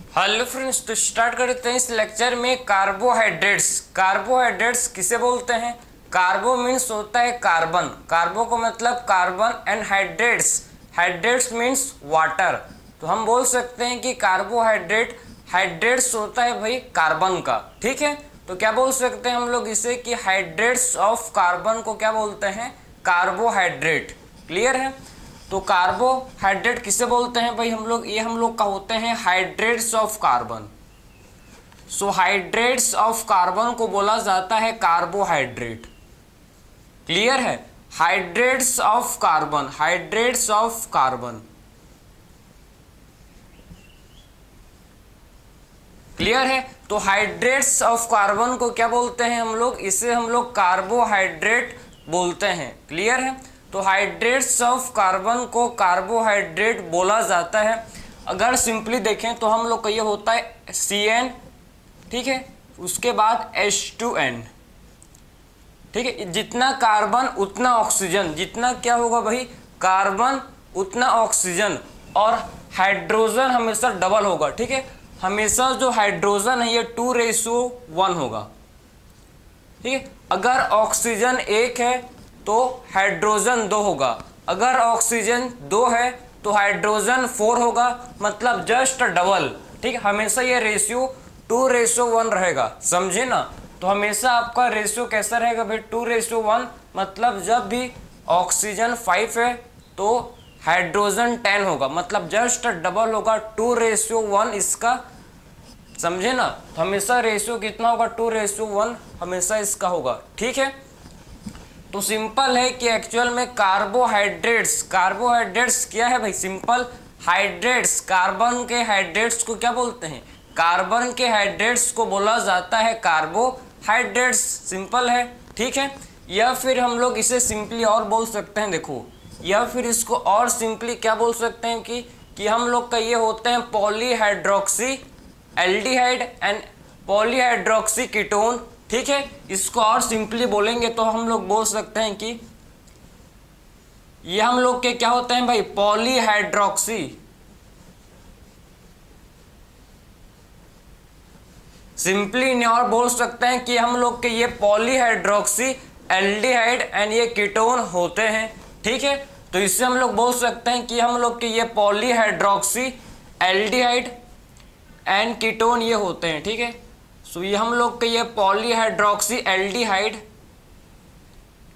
Hello friends, तो start करते हैं इस लेक्चर में कार्बोहाइड्रेट्स। कार्बोहाइड्रेट्स किसे बोलते हैं? कार्बो मीन्स होता है कार्बन, कार्बो को मतलब carbon, and hydrates, hydrates means water. तो हम बोल सकते हैं कि कार्बोहाइड्रेट, हाइड्रेट्स होता है भाई कार्बन का, ठीक है। तो क्या बोल सकते हैं हम लोग इसे कि हाइड्रेट्स ऑफ कार्बन को क्या बोलते हैं? कार्बोहाइड्रेट। क्लियर है? तो कार्बोहाइड्रेट किसे बोलते हैं भाई हम लोग? ये हम लोग का होते हैं hydrates of carbon. So hydrates of carbon को बोला जाता है कार्बोहाइड्रेट। क्लियर है? Hydrates of carbon, hydrates of carbon. Clear है? तो हाइड्रेट्स ऑफ कार्बन को क्या बोलते हैं हम लोग? इसे हम लोग कार्बोहाइड्रेट बोलते हैं। क्लियर है? तो हाइड्रेट्स ऑफ कार्बन को कार्बोहाइड्रेट बोला जाता है। अगर सिंपली देखें तो हम लोग का ये होता है CN, ठीक है, उसके बाद H2N, ठीक है। जितना कार्बन उतना ऑक्सीजन, जितना क्या होगा भाई? कार्बन उतना ऑक्सीजन, और हाइड्रोजन हमेशा डबल होगा, ठीक है। हमेशा जो हाइड्रोजन है ये 2:1 होगा, ठीक है। अगर ऑक्सीजन 1 है तो हाइड्रोजन 2 होगा, अगर ऑक्सीजन 2 है तो हाइड्रोजन 4 होगा, मतलब जस्ट डबल, ठीक है। हमेशा ये रेशियो 2:1 रहेगा, समझे ना। तो हमेशा आपका रेशियो कैसा रहेगा भाई? 2:1, मतलब जब भी ऑक्सीजन 5 है तो हाइड्रोजन 10 होगा, मतलब जस्ट डबल होगा, 2:1 इसका, समझे ना। तो हमेशा रेशियो कितना होगा? 2:1 हमेशा इसका होगा, ठीक है। तो सिंपल है कि एक्चुअल में कार्बोहाइड्रेट्स, कार्बोहाइड्रेट्स क्या है भाई? सिंपल हाइड्रेट्स, कार्बन के हाइड्रेट्स को क्या बोलते हैं? कार्बन के हाइड्रेट्स को बोला जाता है कार्बोहाइड्रेट्स। सिंपल है, ठीक है। या फिर हम लोग इसे सिंपली और बोल सकते हैं, देखो, या फिर इसको और सिंपली क्या बोल सकते हैं कि हम लोग का ये होते हैं polyhydroxy aldehyde and polyhydroxy ketone, ठीक है। इसको और सिंपली बोलेंगे तो हम लोग बोल सकते हैं कि ये हम लोग के क्या होते हैं भाई? पॉलीहाइड्रोक्सी, सिंपली इन्हें और बोल सकते हैं कि हम लोग के ये पॉलीहाइड्रोक्सी एल्डिहाइड एंड ये कीटोन होते हैं, ठीक है। तो इससे हम लोग बोल सकते हैं कि हम लोग के ये पॉलीहाइड्रोक्सी एल्डिहाइड एंड कीटोन ये होते हैं, ठीक है। सो ये हम लोग के ये पॉलीहाइड्रोक्सी एल्डिहाइड,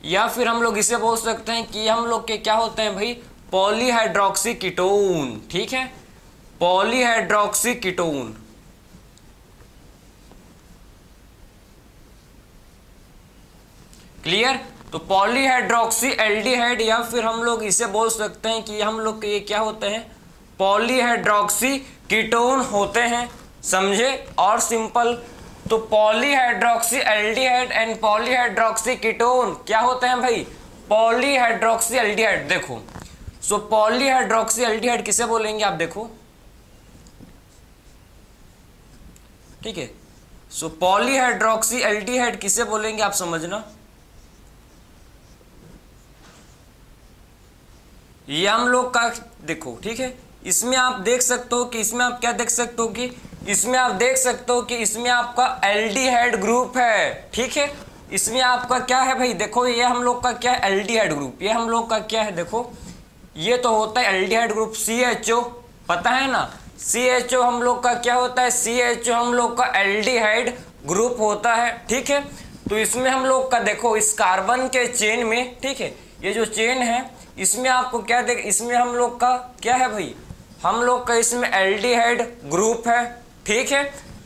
या फिर हम लोग इसे बोल सकते हैं कि हम लोग के क्या होते हैं भाई? पॉलीहाइड्रोक्सी कीटोन, ठीक है, पॉलीहाइड्रोक्सी कीटोन। क्लियर? तो पॉलीहाइड्रोक्सी एल्डिहाइड, या फिर हम लोग इसे बोल सकते हैं कि हम लोग के ये क्या होते हैं? पॉलीहाइड्रोक्सी कीटोन होते हैं, समझे। और सिंपल, तो polyhydroxy aldehyde and polyhydroxy ketone क्या होते हैं भाई? Polyhydroxy aldehyde. देखो, सो पॉलीहाइड्रोक्सी एल्डिहाइड किसे बोलेंगे आप? देखो, ठीक है। सो पॉलीहाइड्रोक्सी एल्डिहाइड किसे बोलेंगे आप समझना। ये हम लोग का देखो, ठीक है। इसमें आप देख सकते हो कि इसमें आप क्या देख सकते हो कि इसमें आप देख सकते हो कि इसमें आपका एल्डिहाइड ग्रुप है, ठीक है। इसमें आपका क्या है भाई? देखो, ये हम लोग का क्या है? Aldehyde group. ये हम लोग का क्या है? देखो, ये तो होता है एल्डिहाइड ग्रुप CHO, पता है ना। CHO हम लोग का क्या होता है? CHO हम लोग का एल्डिहाइड ग्रुप होता है, ठीक है। तो इसमें हम लोग का देखो, इस कार्बन के चेन में, ठीक है, ये जो चेन है इसमें आपको क्या देख, इसमें हम लोग का क्या है भाई? हम लोग का इसमें एल्डिहाइड ग्रुप है, ठीक है।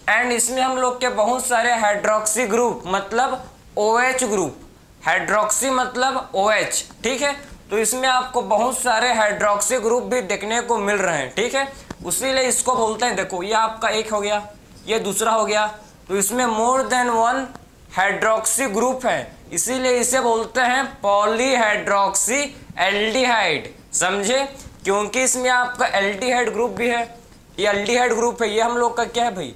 एंड इसमें हम लोग के बहुत सारे हाइड्रोक्सी ग्रुप, मतलब OH ग्रुप, हाइड्रोक्सी मतलब OH, ठीक है। तो इसमें आपको बहुत सारे हाइड्रोक्सी ग्रुप भी देखने को मिल रहे हैं, ठीक है। उसीलिए इसको बोलते हैं, देखो, ये आपका एक हो गया, ये दूसरा हो गया, तो इसमें मोर देन 1 हाइड्रोक्सी ग्रुप है, इसीलिए इसे बोलते हैं पॉलीहाइड्रोक्सी एल्डिहाइड, समझे। क्योंकि इसमें आपका एल्डिहाइड ग्रुप भी है, ये एल्डिहाइड ग्रुप है, ये हम लोग का क्या है भाई?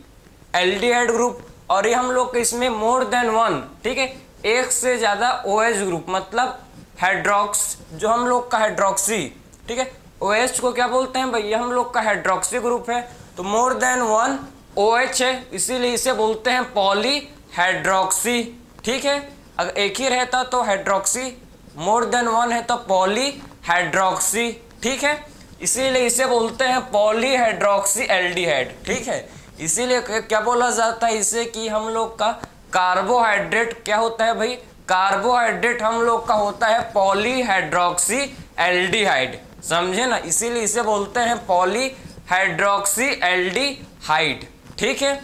Aldehyde group. और ये हम लोग का इसमें मोर देन 1, ठीक है, एक से ज़्यादा OH ग्रुप, मतलब हाइड्रोक्स, जो हम लोग का हाइड्रोक्सी, ठीक है, OH को क्या बोलते हैं भाई? ये हम लोग का हाइड्रोक्सी ग्रुप है। तो मोर देन वन OH है, इसीलिए इसे बोलते हैं पॉलीहाइड्रोक्सी। ठीक है, अगर एक ही रहता तो हाइड्रोक्सी, मोर देन वन है तो पॉलीहाइड्रोक्सी। ठीक है, इसीलिए इसे बोलते हैं पॉलीहाइड्रोक्सी एल्डिहाइड। ठीक है, इसीलिए क्या बोला जाता है इसे कि हम लोग का कार्बोहाइड्रेट क्या होता है भाई, कार्बोहाइड्रेट हम लोग का होता है पॉलीहाइड्रोक्सी एल्डिहाइड। समझे ना, इसीलिए इसे बोलते हैं पॉलीहाइड्रोक्सी एल्डिहाइड। ठीक है,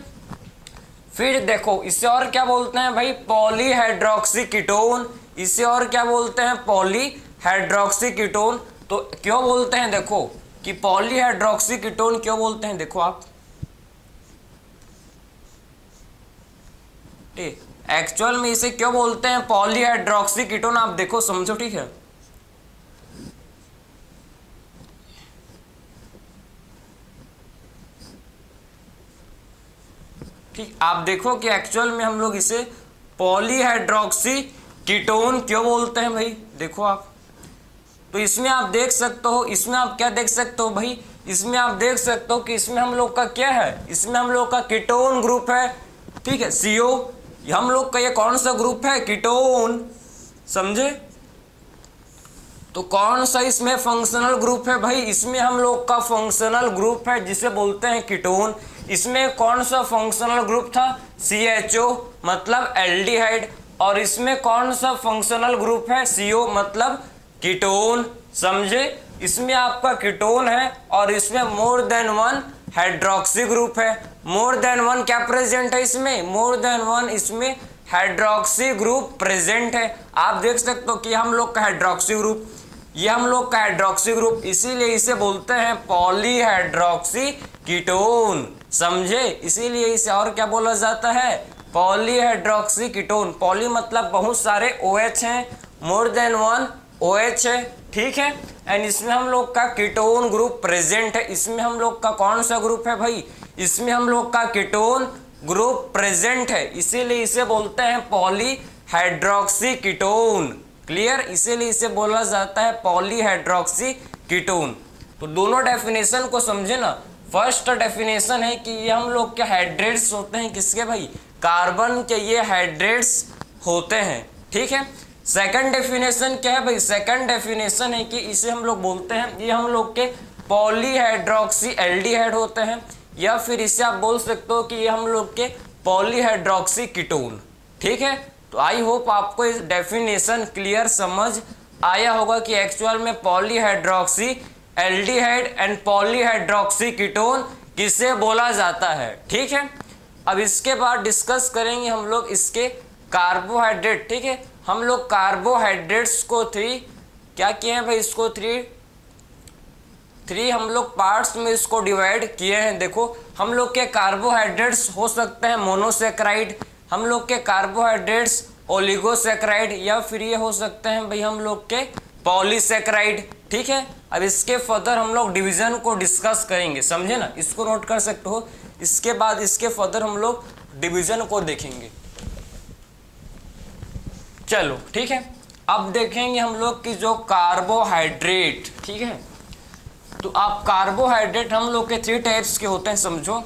फिर देखो इसे और क्या बोलते हैं भाई, पॉलीहाइड्रोक्सी कीटोन। इसे और क्या बोलते हैं, पॉलीहाइड्रोक्सी कीटोन। तो क्यों बोलते हैं देखो कि पॉलीहाइड्रोक्सी कीटोन क्यों बोलते हैं, देखो आप, ठीक, एक्चुअल में इसे क्यों बोलते हैं पॉलीहाइड्रोक्सी कीटोन, आप देखो समझो। ठीक है, ठीक, आप देखो कि एक्चुअल में हम लोग इसे पॉलीहाइड्रोक्सी कीटोन क्यों बोलते हैं भाई, देखो आप। तो इसमें आप देख सकते हो, इसमें आप क्या देख सकते हो भाई, इसमें आप देख सकते हो कि इसमें हम लोग का क्या है, इसमें हम लोग का कीटोन ग्रुप है। ठीक है, CO, हम लोग का ये कौन सा ग्रुप है, कीटोन। समझे, तो कौन सा इसमें फंक्शनल ग्रुप है भाई, इसमें हम लोग का फंक्शनल ग्रुप है जिसे बोलते हैं कीटोन। इसमें कौन सा फंक्शनल ग्रुप था, CHO मतलब एल्डिहाइड, और इसमें कौन सा फंक्शनल ग्रुप है, CO मतलब कीटोन। समझे, इसमें आपका कीटोन है और इसमें more than one hydroxy group है। मोर देन वन क्या प्रेजेंट है इसमें, मोर देन वन इसमें हाइड्रोक्सी ग्रुप प्रेजेंट है। आप देख सकते हो कि हम लोग का हाइड्रोक्सी ग्रुप, ये हम लोग का हाइड्रोक्सी ग्रुप, इसीलिए इसे बोलते हैं पॉलीहाइड्रोक्सी कीटोन। समझे, इसीलिए इसे और क्या बोला जाता है, पॉलीहाइड्रोक्सी कीटोन। पॉली मतलब बहुत सारे OH हैं, मोर देन वन OH है। ठीक है, एंड इसमें हम लोग का कीटोन ग्रुप प्रेजेंट है। इसमें हम लोग का कौन सा ग्रुप है भाई, इसमें हम लोग का कीटोन ग्रुप प्रेजेंट है, इसीलिए इसे बोलते हैं पॉलीहाइड्रोक्सी कीटोन। क्लियर, इसीलिए इसे बोला जाता है पॉलीहाइड्रोक्सी कीटोन। तो दोनों डेफिनेशन को समझे ना। फर्स्ट डेफिनेशन है कि ये हम लोग के हाइड्रेट्स होते हैं, किसके भाई, कार्बन के ये हाइड्रेट्स होते हैं। ठीक है, सेकंड डेफिनेशन क्या है भाई, सेकंड डेफिनेशन है कि इसे हम लोग बोलते हैं ये हम लोग के पॉलीहाइड्रोक्सी एल्डिहाइड होते हैं, या फिर इसे आप बोल सकते हो कि ये हम लोग के पॉलीहाइड्रोक्सी कीटोन। ठीक है, तो आई होप आपको इस डेफिनेशन क्लियर समझ आया होगा कि एक्चुअल में polyhydroxy aldehyde and polyhydroxy ketone किसे बोला जाता है। ठीक है, अब इसके बाद डिस्कस करेंगे हम लोग इसके कार्बोहाइड्रेट। ठीक है, हम लोग कार्बोहाइड्रेट्स को क्या किए हैं भाई, इसको थ्री हम लोग पार्ट्स में इसको डिवाइड किए हैं। देखो, हम लोग के कार्बोहाइड्रेट्स हो सकते हैं मोनोसेक्राइड, हम लोग के कार्बोहाइड्रेट्स ओलिगोसेक्राइड, या फिर ये हो सकते हैं भाई हम लोग के पॉलीसेक्राइड। ठीक है, अब इसके फर्दर हम लोग डिवीजन को डिस्कस करेंगे। समझे ना, इसको नोट कर सकते हो। इसके बाद इसके फर्दर हम लोग डिवीजन को देखेंगे। चलो ठीक है, अब देखेंगे हम लोग कि जो कार्बोहाइड्रेट, ठीक है, तो आप कार्बोहाइड्रेट हम लोग के 3 टाइप्स के होते हैं। समझो,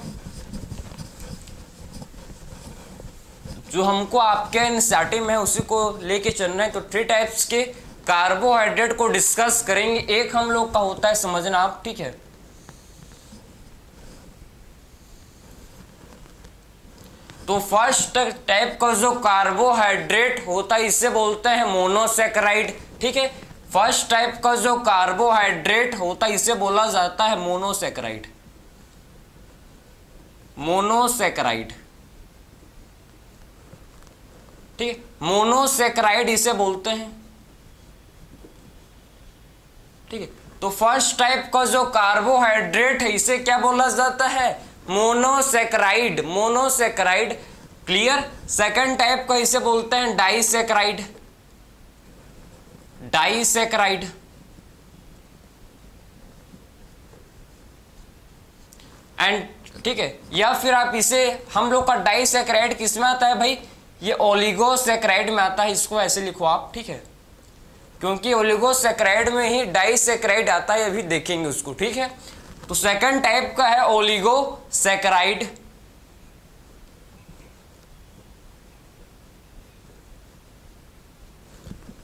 जो हमको आपके एनसीईआरटी में है उसी को लेके चलना है। तो 3 टाइप्स के कार्बोहाइड्रेट को डिस्कस करेंगे। एक हम लोग का होता है, समझना आप, ठीक है, तो फर्स्ट टाइप का जो कार्बोहाइड्रेट होता है इसे बोलते हैं मोनोसेक्राइड। ठीक है, फर्स्ट टाइप का जो कार्बोहाइड्रेट होता है इसे बोला जाता है मोनोसेक्राइड। मोनोसेक्राइड, ठीक है, मोनोसेक्राइड इसे बोलते हैं। ठीक है, तो फर्स्ट टाइप का जो कार्बोहाइड्रेट है इसे क्या बोला जाता है, monosaccharide. Monosaccharide, clear. Second type का इसे बोलते हैं डाइसेक्राइड। डाइसेक्राइड, एंड ठीक है, या फिर आप इसे, हम लोग का डाइसेक्राइड किस में आता है भाई, ये ओलिगोसेक्राइड में आता है। इसको ऐसे लिखो आप, ठीक है, क्योंकि ओलिगोसेक्राइड में ही डाइसेक्राइड आता है, अभी देखेंगे उसको। ठीक है, तो सेकंड टाइप का है ओलिगोसैकेराइड।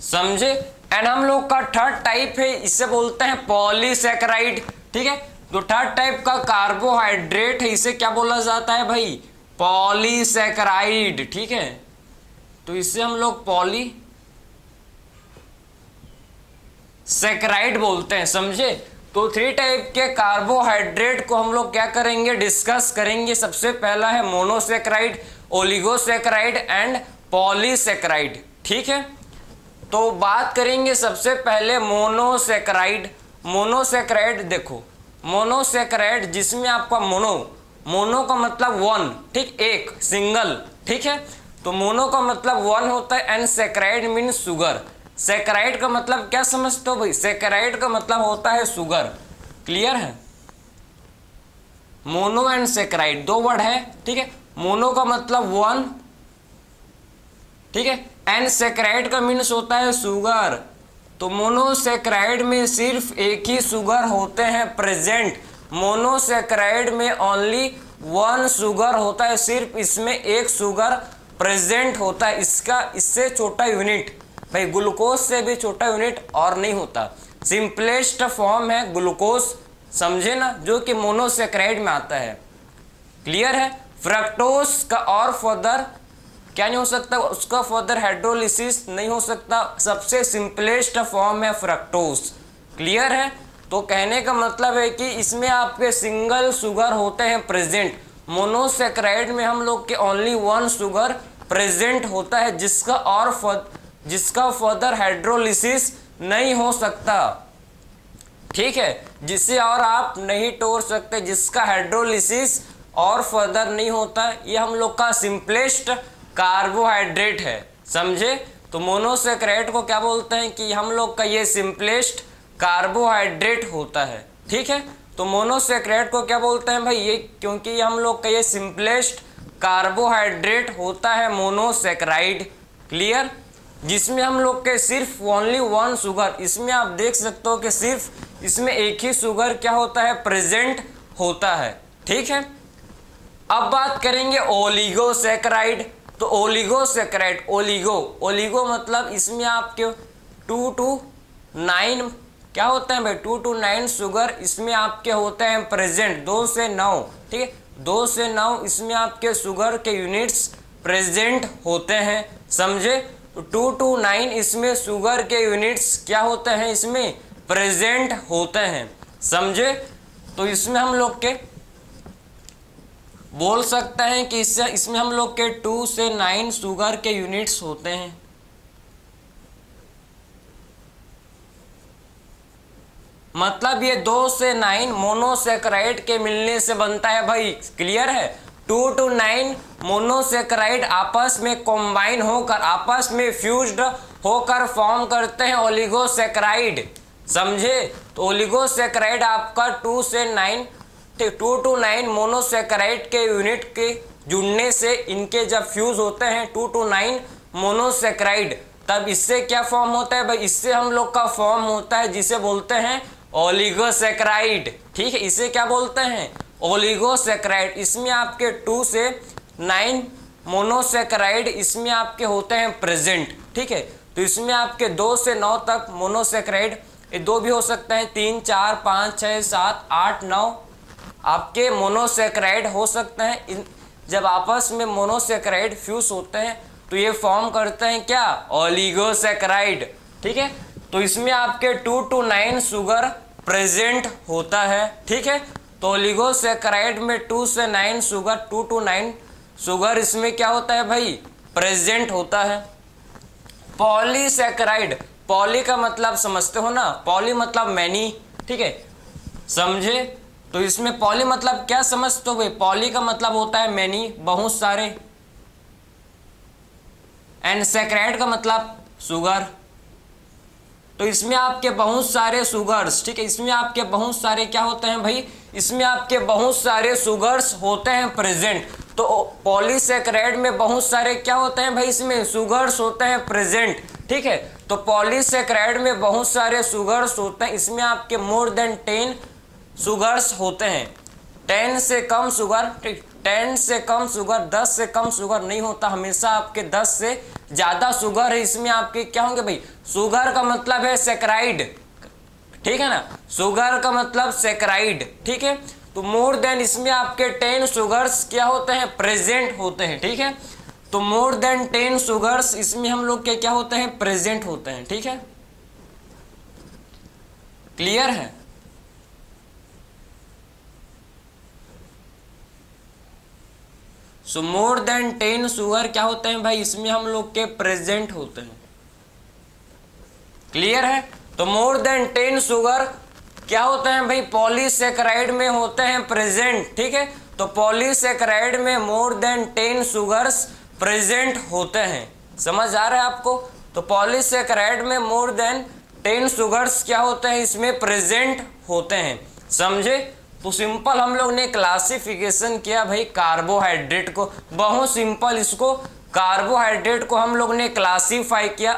समझे। एंड हम लोग का थर्ड टाइप है, इसे बोलते हैं पॉलीसैकेराइड। ठीक है, तो थर्ड टाइप का कार्बोहाइड्रेट है, इसे क्या बोला जाता है भाई, पॉलीसैकेराइड। ठीक है, तो इसे हम लोग पॉलीसैकेराइड बोलते हैं। समझे। तो थ्री टाइप के कार्बोहाइड्रेट को हम लोग क्या करेंगे, डिस्कस करेंगे। सबसे पहला है मोनोसैकेराइड, ओलिगोसैकेराइड एंड पॉलीसैकेराइड। ठीक है, तो बात करेंगे सबसे पहले मोनोसैकेराइड। मोनोसैकेराइड देखो, मोनोसैकेराइड जिसमें आपका मोनो का मतलब वन, ठीक, एक, सिंगल। ठीक है, तो मोनो का मतलब वन होता है and saccharide mean sugar. Saccharide का मतलब क्या समझते हो भाई, सैकेराइड का मतलब होता है शुगर। क्लियर है। मोनो एंड सैकेराइड दो वर्ड है। ठीक है, मोनो का मतलब वन, ठीक है, एंड सैकेराइड का मीन्स होता है शुगर। तो मोनोसैकेराइड में सिर्फ एक ही शुगर होते हैं प्रेजेंट। मोनोसैकेराइड में ओनली वन शुगर होता है, सिर्फ इसमें एक शुगर प्रेजेंट होता है। इससे छोटा यूनिट भाई, ग्लूकोज से भी छोटा यूनिट और नहीं होता। सिंपलेस्ट फॉर्म है ग्लूकोज, समझे ना, जो कि मोनोसैकेराइड में आता है। क्लियर है। फ्रक्टोज का और फर्दर क्या नहीं हो सकता, उसका फर्दर हाइड्रोलिसिस नहीं हो सकता। सबसे सिंपलेस्ट फॉर्म है फ्रक्टोज। क्लियर है। तो कहने का मतलब है कि इसमें आपके सिंगल शुगर होते हैं प्रेजेंट। मोनोसैकेराइड में हम लोग के ओनली वन शुगर प्रेजेंट होता है, जिसका फर्दर हाइड्रोलिसिस नहीं हो सकता। ठीक है, जिसे और आप नहीं तोड़ सकते, जिसका हाइड्रोलिसिस और फर्दर नहीं होता। ये हम लोग का सिंपलेस्ट कार्बोहाइड्रेट है। समझे। तो मोनोसैकेराइड को क्या बोलते हैं कि हम लोग का ये सिंपलेस्ट कार्बोहाइड्रेट होता है। ठीक है, तो मोनोसैकेराइड को क्या बोलते हैं भाई, ये क्योंकि हम लोग का ये सिंपलेस्ट कार्बोहाइड्रेट होता है मोनोसैकेराइड। क्लियर। जिसमें हम लोग के सिर्फ ओनली वन शुगर, इसमें आप देख सकते हो कि सिर्फ इसमें एक ही शुगर क्या होता है, प्रेजेंट होता है। ठीक है, अब बात करेंगे ओलिगोसैकेराइड। तो ओलिगोसैकेराइड, ओलिगो मतलब इसमें आपके 2 to 9 क्या होते हैं भाई, 2 to 9 शुगर इसमें आपके होते हैं प्रेजेंट, 2 से 9। ठीक है, 2 से 9 इसमें आपके शुगर के यूनिट्स प्रेजेंट होते हैं। समझे। 2 to 9 इसमें शुगर के यूनिट्स क्या होते हैं, इसमें प्रेजेंट होते हैं। समझे। तो इसमें हम लोग के बोल सकते हैं कि इसमें हम लोग के 2 से 9 शुगर के यूनिट्स होते हैं। मतलब ये 2 से 9 मोनोसैकेराइड के मिलने से बनता है भाई। क्लियर है। 2 to 9 मोनोसैकेराइड आपस में कॉम्बाइन होकर, आपस में फ्यूज्ड होकर फॉर्म करते हैं ओलिगोसैकेराइड। समझे। तो ओलिगोसैकेराइड आपका 2 से 9 2 to 9 मोनोसैकेराइड के यूनिट के जुड़ने से इनके जब फ्यूज होते हैं 2 to 9 मोनोसैकेराइड, तब इससे क्या फॉर्म होता है भाई, इससे हम लोग का फॉर्म होता है जिसे बोलते हैं ओलिगोसैकेराइड। ठीक है, इसे क्या बोलते हैं, ओलिगोसैकेराइड। इसमें आपके 2 से 9 मोनोसैकेराइड इसमें आपके होते हैं प्रेजेंट। ठीक है, तो इसमें आपके 2 से 9 तक मोनोसैकेराइड, ये 2 भी हो सकते हैं, 3, 4, 5, 6, 7, 8, 9 आपके मोनोसैकेराइड हो सकते हैं। जब आपस में मोनोसैकेराइड फ्यूज होते हैं तो ये फॉर्म करते हैं क्या, ओलिगोसैकेराइड। ठीक है, तो इसमें आपके 2 to 9 शुगर प्रेजेंट होता है। ठीक है, तो ओलिगोसैकेराइड में 2 से 9 शुगर, 2 to 9 शुगर इसमें क्या होता है भाई, प्रेजेंट होता है। पॉलीसैकेराइड, पॉली का मतलब समझते हो ना, पॉली मतलब मैनी। ठीक है, समझे। तो इसमें पॉली मतलब क्या समझते हो भाई, पॉली का मतलब होता है मैनी, बहुत सारे। एंड सैकेराइड का मतलब शुगर। तो इसमें आपके बहुत सारे शुगर्स, ठीक है, इसमें आपके बहुत सारे क्या होते हैं भाई, इसमें आपके बहुत सारे शुगर्स होते हैं प्रेजेंट। तो पॉलीसैकेराइड में बहुत सारे क्या होते हैं भाई, इसमें शुगर्स होते हैं प्रेजेंट। ठीक है, तो पॉलीसैकेराइड में बहुत सारे शुगर्स होते हैं, इसमें आपके मोर देन 10 शुगर्स होते हैं। 10 से कम शुगर, ठीक, 10 से कम शुगर, 10 से कम शुगर नहीं होता, हमेशा आपके 10 से ज़्यादा शुगर है इसमें आपके क्या होंगे भाई, शुगर का मतलब है सैकराइड, ठीक है ना, शुगर का मतलब सैकराइड, ठीक है। तो मोर देन इसमें आपके 10 शुगर्स क्या होते हैं, प्रेजेंट होते हैं, ठीक है। तो मोर देन 10 शुगर्स इसमें हम लोग के क्या होते हैं, प्रेजेंट होते हैं, ठीक है, क्लियर है। सो मोर देन 10 शुगर क्या होते हैं भाई, इसमें हम लोग के प्रेजेंट होते हैं, क्लियर है। तो मोर देन 10 शुगर क्या होते हैं भाई, पॉलीसैकेराइड में होते हैं प्रेजेंट, ठीक है। तो पॉलीसैकेराइड में मोर देन 10 शुगर्स प्रेजेंट होते हैं, समझ आ रहा है आपको। तो पॉलीसैकेराइड में मोर देन 10 शुगर्स क्या होते हैं, इसमें प्रेजेंट होते हैं, समझे। तो सिंपल हम लोग ने क्लासिफिकेशन किया भाई कार्बोहाइड्रेट को, बहुत सिंपल, इसको कार्बोहाइड्रेट को हम लोग ने क्लासीफाई किया।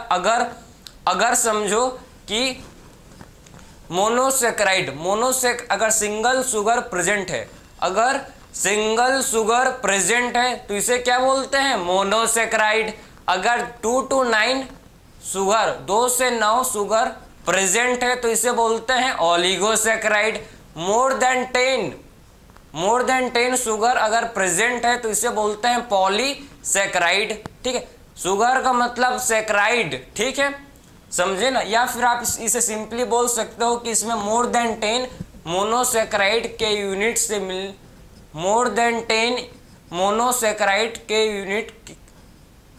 अगर समझो कि मोनोसैकेराइड, अगर सिंगल शुगर प्रेजेंट है, अगर सिंगल शुगर प्रेजेंट है तो इसे क्या बोलते हैं, मोनोसैकेराइड। अगर 2 to 9 शुगर, 2 से 9 शुगर प्रेजेंट है तो इसे बोलते हैं ओलिगोसैकेराइड। मोर देन 10 शुगर अगर प्रेजेंट है तो इसे बोलते हैं पॉलीसैकेराइड, ठीक है। शुगर का मतलब सैकेराइड, ठीक है, समझे ना। या फिर आप इसे सिंपली बोल सकते हो कि इसमें मोर देन 10 मोनोसैकेराइड के यूनिट से मोर देन 10 मोनोसैकेराइड के यूनिट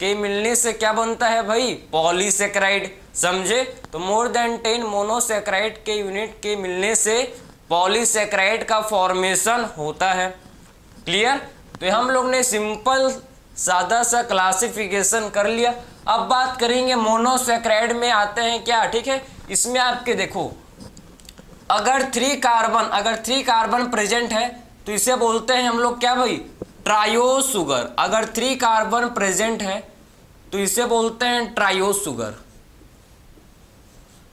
के मिलने से क्या बनता है भाई, पॉलीसैकेराइड, समझे। तो मोर देन 10 मोनोसैकेराइड के यूनिट के मिलने से पॉलीसैकेराइड का फॉर्मेशन होता है, क्लियर। तो हम लोग ने सिंपल सादा सा क्लासिफिकेशन कर लिया। अब बात करेंगे मोनोसैकेराइड में आते हैं क्या, ठीक है। इसमें आपके देखो अगर 3 कार्बन प्रेजेंट है तो इसे बोलते हैं हम लोग क्या भाई, ट्रायोस शुगर। अगर 3 कार्बन प्रेजेंट है तो इसे बोलते हैं ट्रायोस शुगर,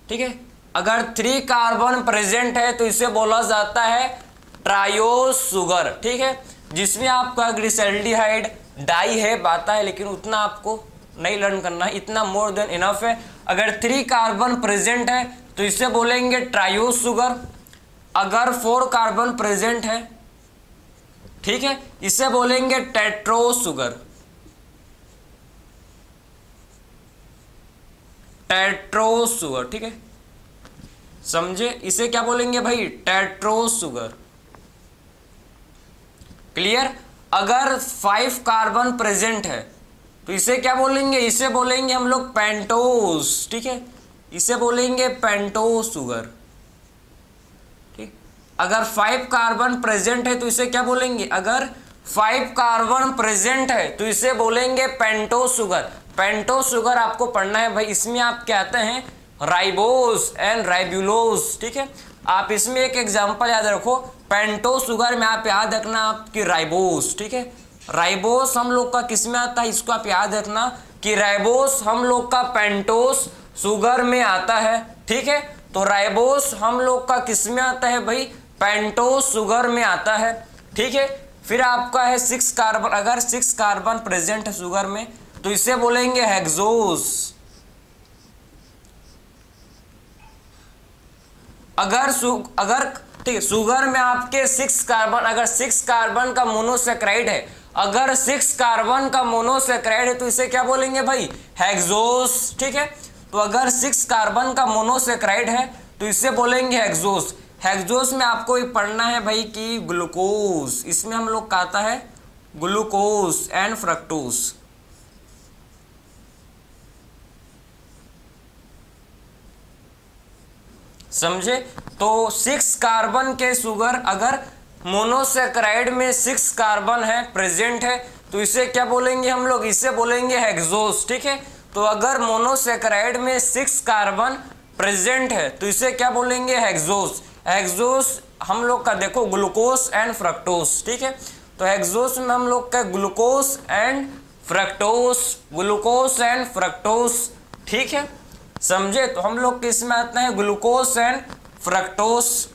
ठीक है। अगर 3 कार्बन प्रेजेंट है तो इसे बोला जाता है ट्रायोस शुगर, ठीक है। जिसमें आपका ग्लिसरॉल्डिहाइड डाई है, बात है, लेकिन उतना आपको नहीं लर्न करना है, इतना मोर देन इनफ है। अगर 3 कार्बन प्रेजेंट है तो इसे बोलेंगे ट्रायोस शुगर। अगर 4 कार्बन प्रेजेंट है, ठीक है, इसे बोलेंगे टेट्रोस शुगर, ठीक है, समझे। इसे क्या बोलेंगे भाई, टेट्रोस शुगर, क्लियर। अगर 5 कार्बन प्रेजेंट है तो इसे क्या बोलेंगे, इसे बोलेंगे हम लोग पेंटोस, ठीक है, इसे बोलेंगे पेंटोस शुगर, ठीक। अगर 5 कार्बन प्रेजेंट है तो इसे क्या बोलेंगे, अगर 5 कार्बन प्रेजेंट है तो इसे बोलेंगे पेंटोस शुगर। पेंटोस शुगर आपको पढ़ना है भाई, इसमें आप क्या आते हैं, राइबोस एंड राइबुलोस, ठीक है। आप इसमें एक एग्जांपल याद रखो, पेंटोस शुगर में आप याद रखना आपकी राइबोस, ठीक है। राइबोस हम लोग का किस में आता है, इसको आप याद रखना कि राइबोस हम लोग का पेंटोस शुगर में आता है, ठीक है। तो राइबोस हम लोग का किस में आता है भाई, पेंटोस शुगर में आता है, ठीक है। फिर आपका है 6 कार्बन, अगर 6 कार्बन प्रेजेंट है शुगर में तो इसे बोलेंगे हेक्सोस। अगर ठीक है, शुगर में आपके 6 कार्बन, अगर 6 कार्बन का मोनोसैकेराइड है, अगर 6 कार्बन का मोनोसैकेराइड है तो इसे क्या बोलेंगे भाई, हेक्सोस, ठीक है। तो अगर 6 कार्बन का मोनोसैकेराइड है तो इसे बोलेंगे हेक्सोस। हेक्सोस में आपको एक पढ़ना है भाई कि ग्लूकोज, इसमें हम लोग का आता है ग्लूकोज एंड फ्रक्टोज, समझे। तो 6 कार्बन के शुगर अगर मोनोसैकेराइड में 6 कार्बन है प्रेजेंट है तो इसे क्या बोलेंगे हम लोग, इसे बोलेंगे हेक्सोस, ठीक है। तो अगर मोनोसैकेराइड में 6 कार्बन प्रेजेंट है तो इसे क्या बोलेंगे, हेक्सोस। हेक्सोस हम लोग का देखो ग्लूकोज एंड फ्रक्टोस, ठीक है। तो हेक्सोस में हम लोग का ग्लूकोज एंड फ्रक्टोस, ठीक है, समझे। तो हम लोग किस में आते हैं, glucose and fructose,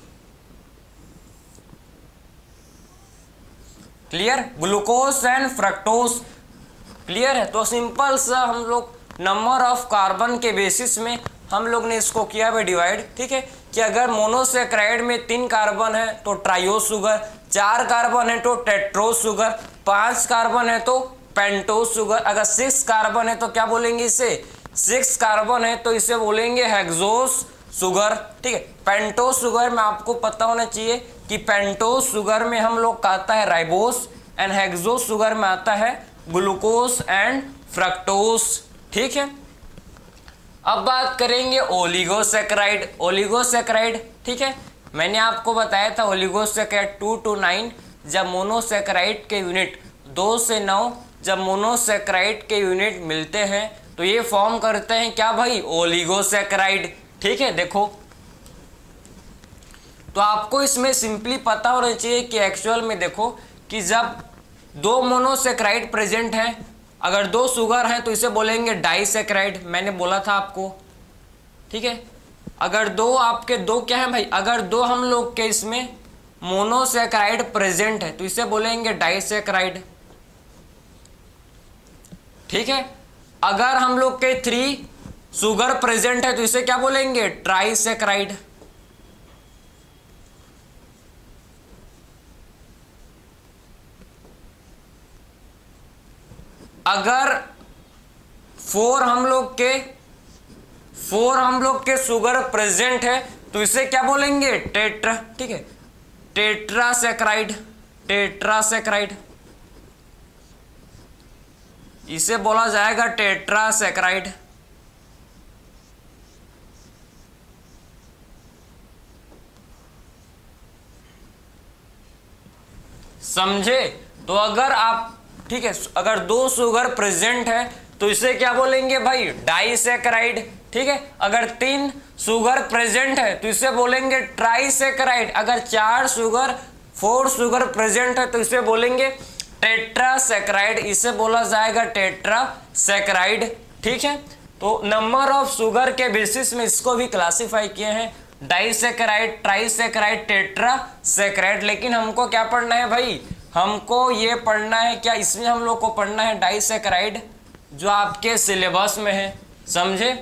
clear, glucose and fructose, clear है। तो सिंपल सा हम लोग नंबर ऑफ कार्बन के बेसिस में हम लोग ने इसको किया है डिवाइड, ठीक है, कि अगर मोनोसेक्राइड में 3 कार्बन है तो ट्रायोज शुगर, 4 कार्बन है तो टेट्रोज शुगर, 5 कार्बन है तो पेंटोज शुगर, अगर 6 कार्बन है तो क्या बोलेंगे इसे, 6 कार्बन है तो इसे बोलेंगे हेक्सोज शुगर, ठीक है। पेंटोज शुगर में आपको पता होना चाहिए कि पेंटोज शुगर में हम लोग का आता है राइबोस एंड हेक्सोज शुगर में आता है ग्लूकोज एंड फ्रक्टोज, ठीक है। अब बात करेंगे ओलिगोसेक्राइड, ओलिगोसेक्राइड, ठीक है। मैंने आपको बताया था ओलिगोसेक्राइड 2 to 9 जब मोनोसेक्राइड के यूनिट 2 से 9 जब मोनोसेक्राइड के यूनिट मिलते हैं तो ये फॉर्म करते हैं क्या भाई, ओलिगोसेक्राइड, ठीक है। देखो तो आपको इसमें सिंपली पता होना चाहिए कि एक्चुअल में देखो कि जब 2 मोनोसेक्राइड प्रेजेंट है, अगर 2 शुगर हैं तो इसे बोलेंगे डाइसेक्राइड, मैंने बोला था आपको, ठीक है। अगर 2 आपके 2 क्या है भाई, अगर 2 हम लोग के इसमें मोनोसेक्राइड प्रेजेंट है तो इसे बोलेंगे डाइसेक्राइड, ठीक है। अगर हम लोग के 3 शुगर प्रेजेंट है तो इसे क्या बोलेंगे, ट्राइसेक्राइड, अगर 4 हम लोग के शुगर प्रेजेंट है तो इसे क्या बोलेंगे, टेट्रा, ठीक है, टेट्रासेक्राइड, टेट्रासेक्राइड, इसे बोला जाएगा टेट्रासेक्राइड। समझे। तो अगर आप, ठीक है, अगर 2 शुगर प्रेजेंट है तो इसे क्या बोलेंगे भाई, डाइसेक्राइड, ठीक है। अगर 3 शुगर प्रेजेंट है तो इसे बोलेंगे ट्राइसेक्राइड, अगर 4 शुगर प्रेजेंट है तो इसे बोलेंगे टेट्रासेक्राइड, इसे बोला जाएगा टेट्रासेक्राइड, ठीक है। तो नंबर ऑफ शुगर के बेसिस में इसको भी क्लासिफाई किए हैं, डाइसेक्राइड, ट्राइसेक्राइड, टेट्रासेक्राइड। लेकिन हमको क्या पढ़ना है भाई, हमको ये पढ़ना है क्या, इसमें हम लोग को पढ़ना है डाइसेक्राइड जो आपके सिलेबस में है, समझे।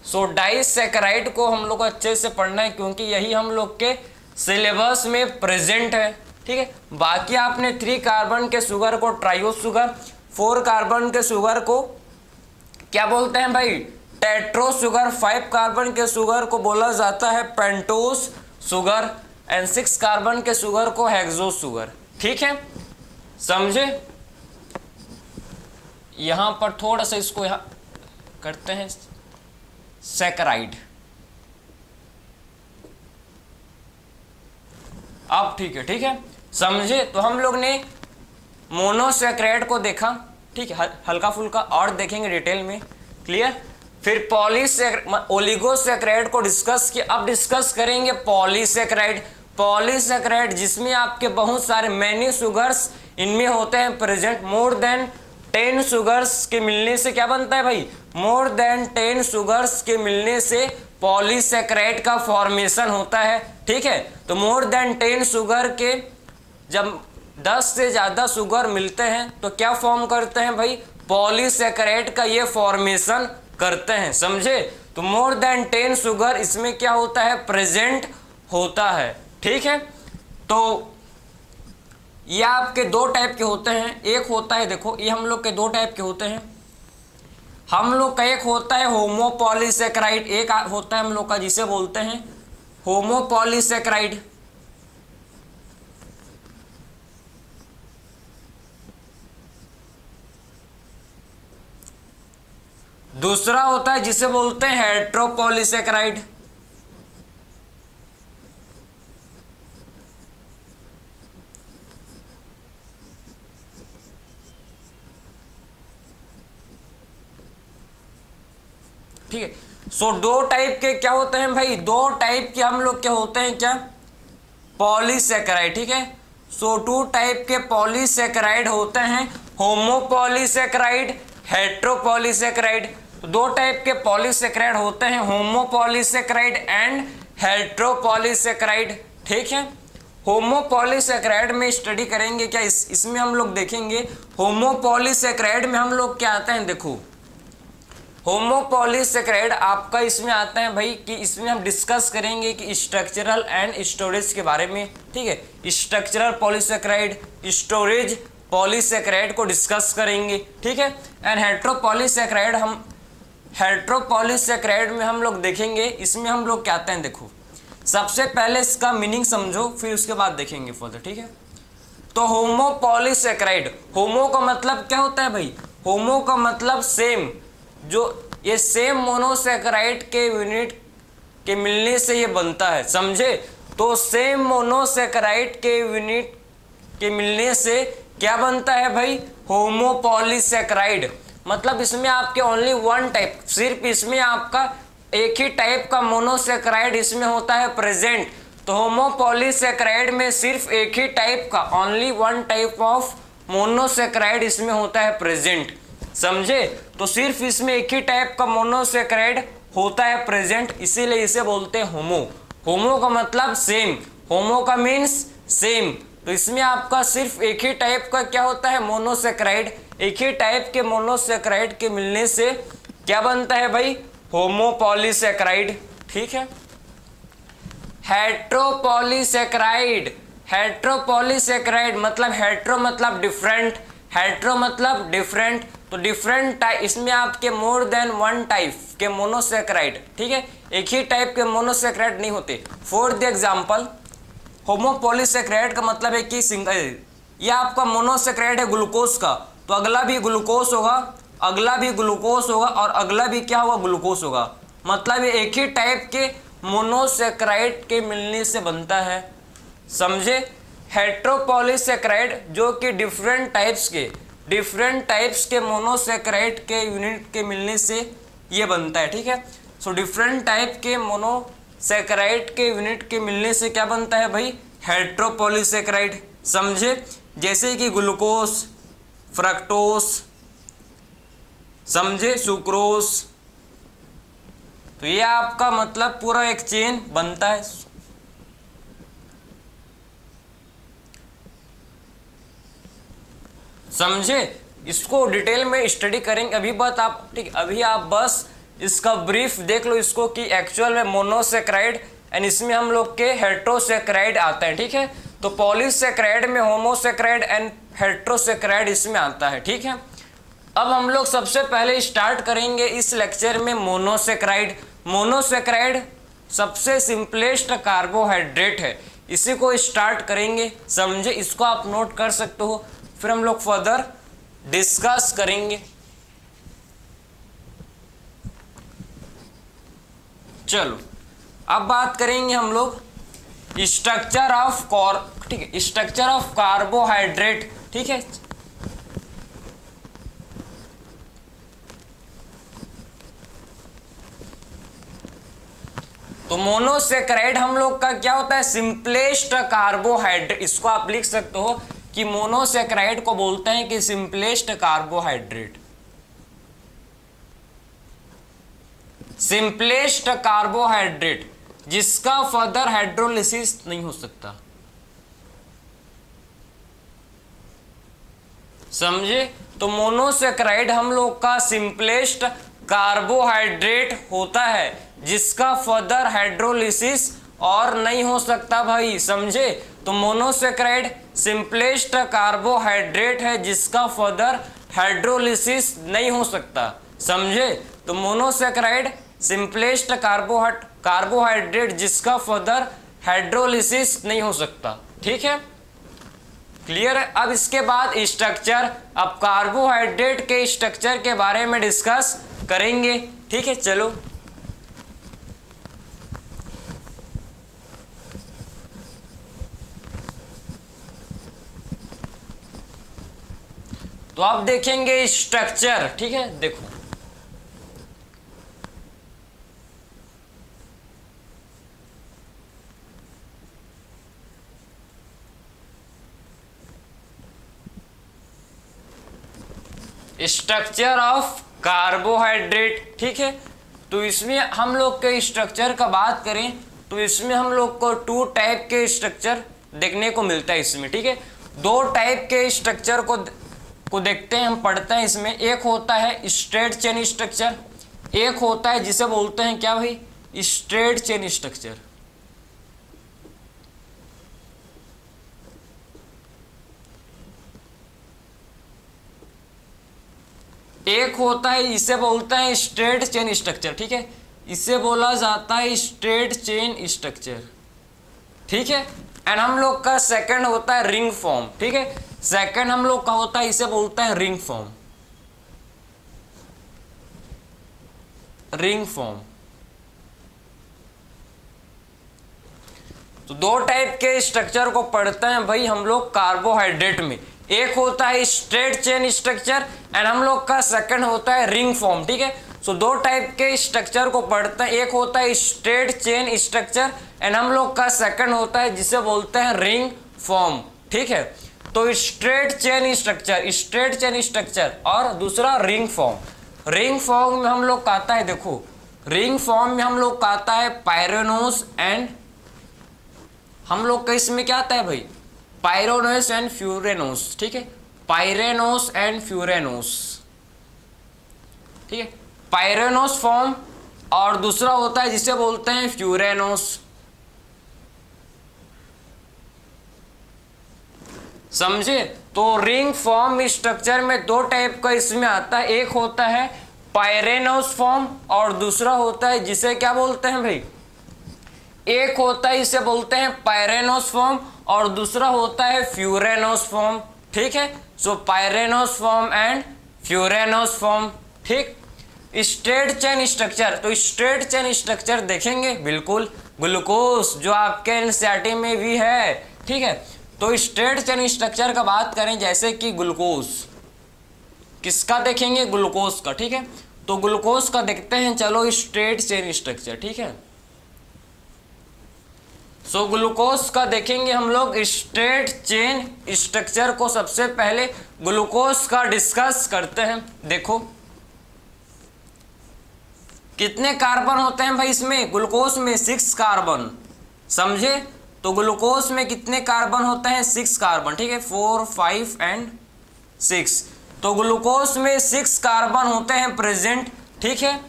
सो डाइसेक्राइड को हम लोग को अच्छे से पढ़ना है क्योंकि यही हम लोग के सिलेबस में प्रेजेंट है, ठीक है। बाकी आपने 3 कार्बन के शुगर को ट्रायोज शुगर, 4 कार्बन के शुगर को क्या बोलते हैं भाई, टेट्रोज शुगर, 5 कार्बन के शुगर को बोला जाता है पेंटोज शुगर एंड 6 कार्बन के शुगर को हेक्सोज शुगर, ठीक है, समझे। यहां पर थोड़ा सा इसको यहां करते हैं सेक्राइड, अब ठीक है, ठीक है, समझे। तो हम लोग ने मोनोसेक्राइड को देखा, ठीक है, हल्का फुल्का और देखेंगे डिटेल में, क्लियर। फिर ओलिगोसेक्राइड को डिस्कस किया, अब डिस्कस करेंगे पॉलीसेक्राइड। पॉलीसेक्राइड जिसमें आपके बहुत सारे मैनी शुगर्स इनमें होते हैं प्रेजेंट, मोर देन 10 शुगर्स के मिलने से क्या बनता है भाई, मोर देन 10 शुगर्स के मिलने से पॉलीसेक्राइड का फॉर्मेशन होता है, ठीक है। तो मोर देन 10 शुगर के जब 10 से ज़्यादा शुगर मिलते हैं तो क्या फॉर्म करते हैं भाई, पॉलीसेक्राइड का ये फॉर्मेशन करते हैं, समझे। तो मोर देन 10 शुगर इसमें क्या होता है, प्रेजेंट होता है, ठीक है। तो ये आपके 2 टाइप के होते हैं, एक होता है, देखो ये हम लोग के 2 टाइप के होते हैं, हम लोग का एक होता है होमोपॉलीसेक्राइड, एक होता है हम लोग का जिसे बोलते हैं होमोपॉलीसेक्राइड, दूसरा होता है जिसे बोलते हैं हेट्रोपॉलीसेक्राइड, ठीक है। सो 2 टाइप के क्या होते हैं भाई, 2 टाइप के हम लोग क्या होते हैं, क्या, पॉलीसेक्राइड, ठीक है। सो 2 टाइप के पॉलीसेक्राइड होते हैं, होमोपॉलीसेक्राइड, हेट्रोपॉलीसेक्राइड। 2 टाइप के पॉलीसेक्राइड होते हैं, होमोपॉलीसेक्राइड एंड हेट्रोपॉलीसेक्राइड, ठीक है। होमोपॉलीसैकेराइड में स्टडी करेंगे क्या, इसमें हम लोग देखेंगे होमोपॉलीसैकेराइड में हम लोग क्या आते हैं, देखो होमोपॉलीसैकेराइड आपका इसमें आता है भाई कि इसमें हम डिस्कस करेंगे कि स्ट्रक्चरल एंड स्टोरेज के बारे में, ठीक है, स्ट्रक्चरल पॉलीसैकेराइड, स्टोरेज पॉलीसैकेराइड को डिस्कस करेंगे, ठीक है। एंड हेट्रोपॉलीसैकेराइड में हम लोग देखेंगे, इसमें हम लोग क्या आते हैं, देखो सबसे पहले इसका मीनिंग समझो, फिर उसके बाद देखेंगे फर्दर, ठीक है। तो होमोपॉलीसैकेराइड, होमो का मतलब क्या होता है भाई, होमो का मतलब सेम, जो ये सेम मोनोसैकेराइड के यूनिट के मिलने से ये बनता है, समझे। तो सेम मोनोसैकेराइड के यूनिट के मिलने से क्या बनता है भाई, होमोपॉलीसैकेराइड। मतलब इसमें आपके ओनली वन टाइप, सिर्फ इसमें आपका एक ही टाइप का मोनोसैकेराइड इसमें होता है प्रेजेंट। तो होमोपॉलीसैकेराइड में सिर्फ एक ही टाइप का, only one type of monosaccharide इसमें होता है प्रेजेंट, समझे। तो सिर्फ इसमें एक ही टाइप का मोनोसैकेराइड होता है प्रेजेंट, इसीलिए इसे बोलते हैं होमो। होमो का मतलब सेम, होमो का मीन्स सेम। तो इसमें आपका सिर्फ एक ही टाइप का क्या होता है, मोनोसैकेराइड। एक ही टाइप के मोनोसैकेराइड के मिलने से क्या बनता है भाई, होमोपॉलीसैकेराइड, ठीक है। हेट्रोपॉलीसैकेराइड, हेट्रोपॉलीसैकेराइड मतलब हेट्रो मतलब डिफरेंट, हेट्रो मतलब डिफरेंट। तो डिफरेंट टाइप, इसमें आपके मोर देन वन टाइप के मोनोसैकेराइड, ठीक है, एक ही टाइप के मोनोसैकेराइड नहीं होते। फॉर द एग्जांपल, होमोपॉलीसैकेराइड का मतलब है कि सिंगल, ये आपका मोनोसैकेराइड है ग्लूकोज का, तो अगला भी ग्लूकोज होगा, अगला भी ग्लूकोज होगा, और अगला भी क्या होगा, ग्लूकोज होगा। मतलब ये एक ही टाइप के मोनोसैकेराइड के मिलने से बनता है, समझे। हेट्रोपॉलीसैकेराइड जो कि डिफरेंट टाइप्स के मोनोसैकेराइड के यूनिट के मिलने से ये बनता है, ठीक है। सो डिफरेंट टाइप के मोनोसैकेराइड के यूनिट के मिलने से क्या बनता है भाई, हेट्रोपॉलीसैकेराइड, समझे। जैसे कि ग्लूकोज, फ्रक्टोज, समझे, सुक्रोज। तो ये आपका मतलब पूरा एक चेन बनता है, समझे। इसको डिटेल में स्टडी करेंगे, अभी बात आप, ठीक, अभी आप बस इसका ब्रीफ देख लो इसको कि एक्चुअल में मोनोसैकेराइड एंड इसमें हम लोग के हेट्रोसैकेराइड आता है, ठीक है। तो पॉलीसैकेराइड में होमोसैकेराइड एंड हेट्रोसैकेराइड इसमें आता है, ठीक है। अब हम लोग सबसे पहले स्टार्ट करेंगे इस लेक्चर में मोनोसैकेराइड। मोनोसैकेराइड सबसे सिंपलेस्ट कार्बोहाइड्रेट है, इसी को स्टार्ट करेंगे, समझे। इसको आप नोट कर सकते हो, फिर हम लोग फर्दर डिस्कस करेंगे। चलो अब बात करेंगे हम लोग स्ट्रक्चर ऑफ ठीक है, स्ट्रक्चर ऑफ कार्बोहाइड्रेट, ठीक है। तो मोनोसैकेराइड हम लोग का क्या होता है, सिंपलेस्ट कार्बोहाइड्रेट। इसको आप लिख सकते हो कि मोनोसैकेराइड को बोलते हैं कि सिंपलेस्ट कार्बोहाइड्रेट, सिंपलेस्ट कार्बोहाइड्रेट जिसका फर्दर हाइड्रोलिसिस नहीं हो सकता, समझे। तो मोनोसैकेराइड हम लोग का सिंपलेस्ट कार्बोहाइड्रेट होता है जिसका फर्दर हाइड्रोलिसिस और नहीं हो सकता भाई, समझे। तो मोनोसैकेराइड सिंपलेस्ट कार्बोहाइड्रेट है जिसका फर्दर हाइड्रोलिसिस नहीं हो सकता, समझे। तो मोनोसैकेराइड सिंपलेस्ट कार्बोहाइड्रेट जिसका फर्दर हाइड्रोलिसिस नहीं हो सकता, ठीक है, क्लियर है। अब इसके बाद स्ट्रक्चर, अब कार्बोहाइड्रेट के स्ट्रक्चर के बारे में डिस्कस करेंगे, ठीक है। चलो तो आप देखेंगे स्ट्रक्चर, ठीक है। देखो स्ट्रक्चर ऑफ कार्बोहाइड्रेट, ठीक है। तो इसमें हम लोग के स्ट्रक्चर का बात करें तो इसमें हम लोग को टू टाइप के स्ट्रक्चर देखने को मिलता है इसमें। ठीक है, दो टाइप के स्ट्रक्चर को देखते हैं, हम पढ़ते हैं इसमें। एक होता है स्ट्रेट चेन स्ट्रक्चर, एक होता है जिसे बोलते हैं क्या भाई, स्ट्रेट चेन स्ट्रक्चर। एक होता है, इसे बोलते हैं स्ट्रेट चेन स्ट्रक्चर। ठीक है, इसे बोला जाता है स्ट्रेट चेन स्ट्रक्चर। ठीक है, एंड हम लोग का सेकंड होता है रिंग फॉर्म। ठीक है, सेकंड हम लोग का होता है, इसे बोलते हैं रिंग फॉर्म। Ring form. तो दो टाइप के स्ट्रक्चर को पढ़ते हैं भाई हम लोग कार्बोहाइड्रेट में। एक होता है स्ट्रेट चेन स्ट्रक्चर एंड हम लोग का सेकंड होता है रिंग फॉर्म। ठीक है, सो दो टाइप के स्ट्रक्चर को पढ़ते हैं। एक होता है स्ट्रेट चेन स्ट्रक्चर एंड हम लोग का सेकंड होता है जिसे बोलते हैं रिंग फॉर्म। ठीक है, तो straight chain structure, straight chain structure और दूसरा रिंग फॉर्म। रिंग फॉर्म में हम लोग कहता है, देखो रिंग फॉर्म में हम लोग कहता है पायरेनोस एंड, हम लोग का इसमें क्या आता है भाई, पायरेनोस एंड फ्यूरेनोस। ठीक है, पायरेनोस एंड फ्यूरेनोस। ठीक है, पायरेनोस फॉर्म और दूसरा होता है जिसे बोलते हैं फ्यूरेनोस। समझे? तो रिंग फॉर्म स्ट्रक्चर में दो टाइप का इसमें आता है। एक होता है पायरेनोस फॉर्म और दूसरा होता है जिसे क्या बोलते हैं भाई, एक होता है इसे बोलते हैं पायरेनोस फॉर्म और दूसरा होता है फ्यूरेनोस फॉर्म। ठीक है, सो पायरेनोस फॉर्म एंड फ्यूरेनोस फॉर्म। ठीक, स्ट्रेट चेन स्ट्रक्चर, तो स्ट्रेट चेन स्ट्रक्चर देखेंगे बिल्कुल, ग्लूकोज जो आपके एनसीईआरटी में भी है। ठीक है, तो स्ट्रेट चेन स्ट्रक्चर का बात करें जैसे कि ग्लूकोज, किसका देखेंगे, ग्लूकोज का। ठीक है, तो ग्लूकोज का देखते हैं, चलो स्ट्रेट चेन स्ट्रक्चर। ठीक है, सो ग्लूकोज का देखेंगे हम लोग स्ट्रेट चेन स्ट्रक्चर को। सबसे पहले ग्लूकोज का डिस्कस करते हैं। देखो कितने कार्बन होते हैं भाई इसमें, ग्लूकोज में 6 कार्बन। समझे? तो ग्लूकोज में कितने कार्बन होते हैं, 6 कार्बन। ठीक है, 4, 5 एंड 6। तो ग्लूकोज में 6 कार्बन होते हैं प्रेजेंट। ठीक है,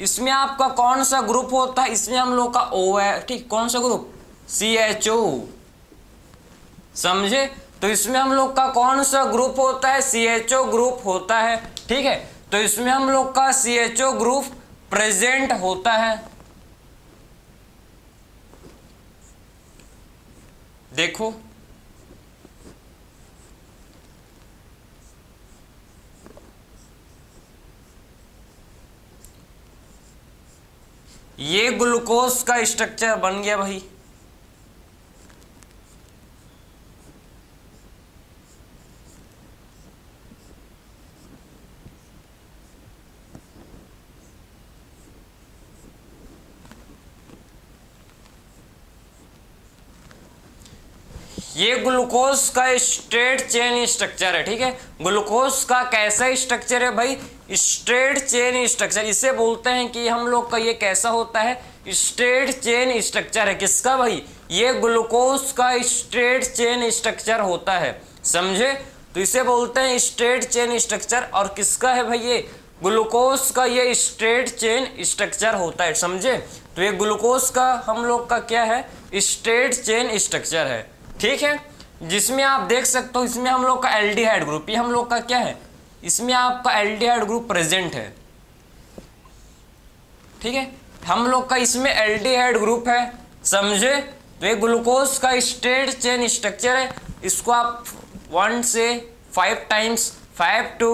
इसमें आपका कौन सा ग्रुप होता है, इसमें हम लोग का O है। ठीक, कौन सा ग्रुप, CHO। समझे? तो इसमें हम लोग का कौन सा ग्रुप होता है, CHO ग्रुप होता है। ठीक है, तो इसमें हम लोग का CHO ग्रुप प्रेजेंट होता है। देखो ये ग्लूकोज का स्ट्रक्चर बन गया भाई। ये ग्लूकोज का स्ट्रेट चेन स्ट्रक्चर है। ठीक है, ग्लूकोज का कैसा स्ट्रक्चर है भाई, स्ट्रेट चेन स्ट्रक्चर। इसे बोलते हैं कि हम लोग का ये कैसा होता है, स्ट्रेट चेन स्ट्रक्चर है। किसका भाई, ये ग्लूकोज का स्ट्रेट चेन स्ट्रक्चर होता है। समझे? तो इसे बोलते हैं स्ट्रेट चेन स्ट्रक्चर। और किसका है भाई, ये ग्लूकोज का ये स्ट्रेट चेन स्ट्रक्चर होता है। समझे? तो ये ग्लूकोज का हम लोग का क्या है, स्ट्रेट चेन स्ट्रक्चर है। ठीक है, जिसमें आप देख सकते हो इसमें हम लोग का एल्डिहाइड ग्रुप, ये हम लोग का क्या है, इसमें आपका एल्डिहाइड ग्रुप प्रेजेंट है। ठीक है, हम लोग का इसमें एल्डिहाइड ग्रुप है। समझे? तो ये ग्लूकोज का स्ट्रेट चेन स्ट्रक्चर है। इसको आप 1 से 5 टाइम्स, 5 to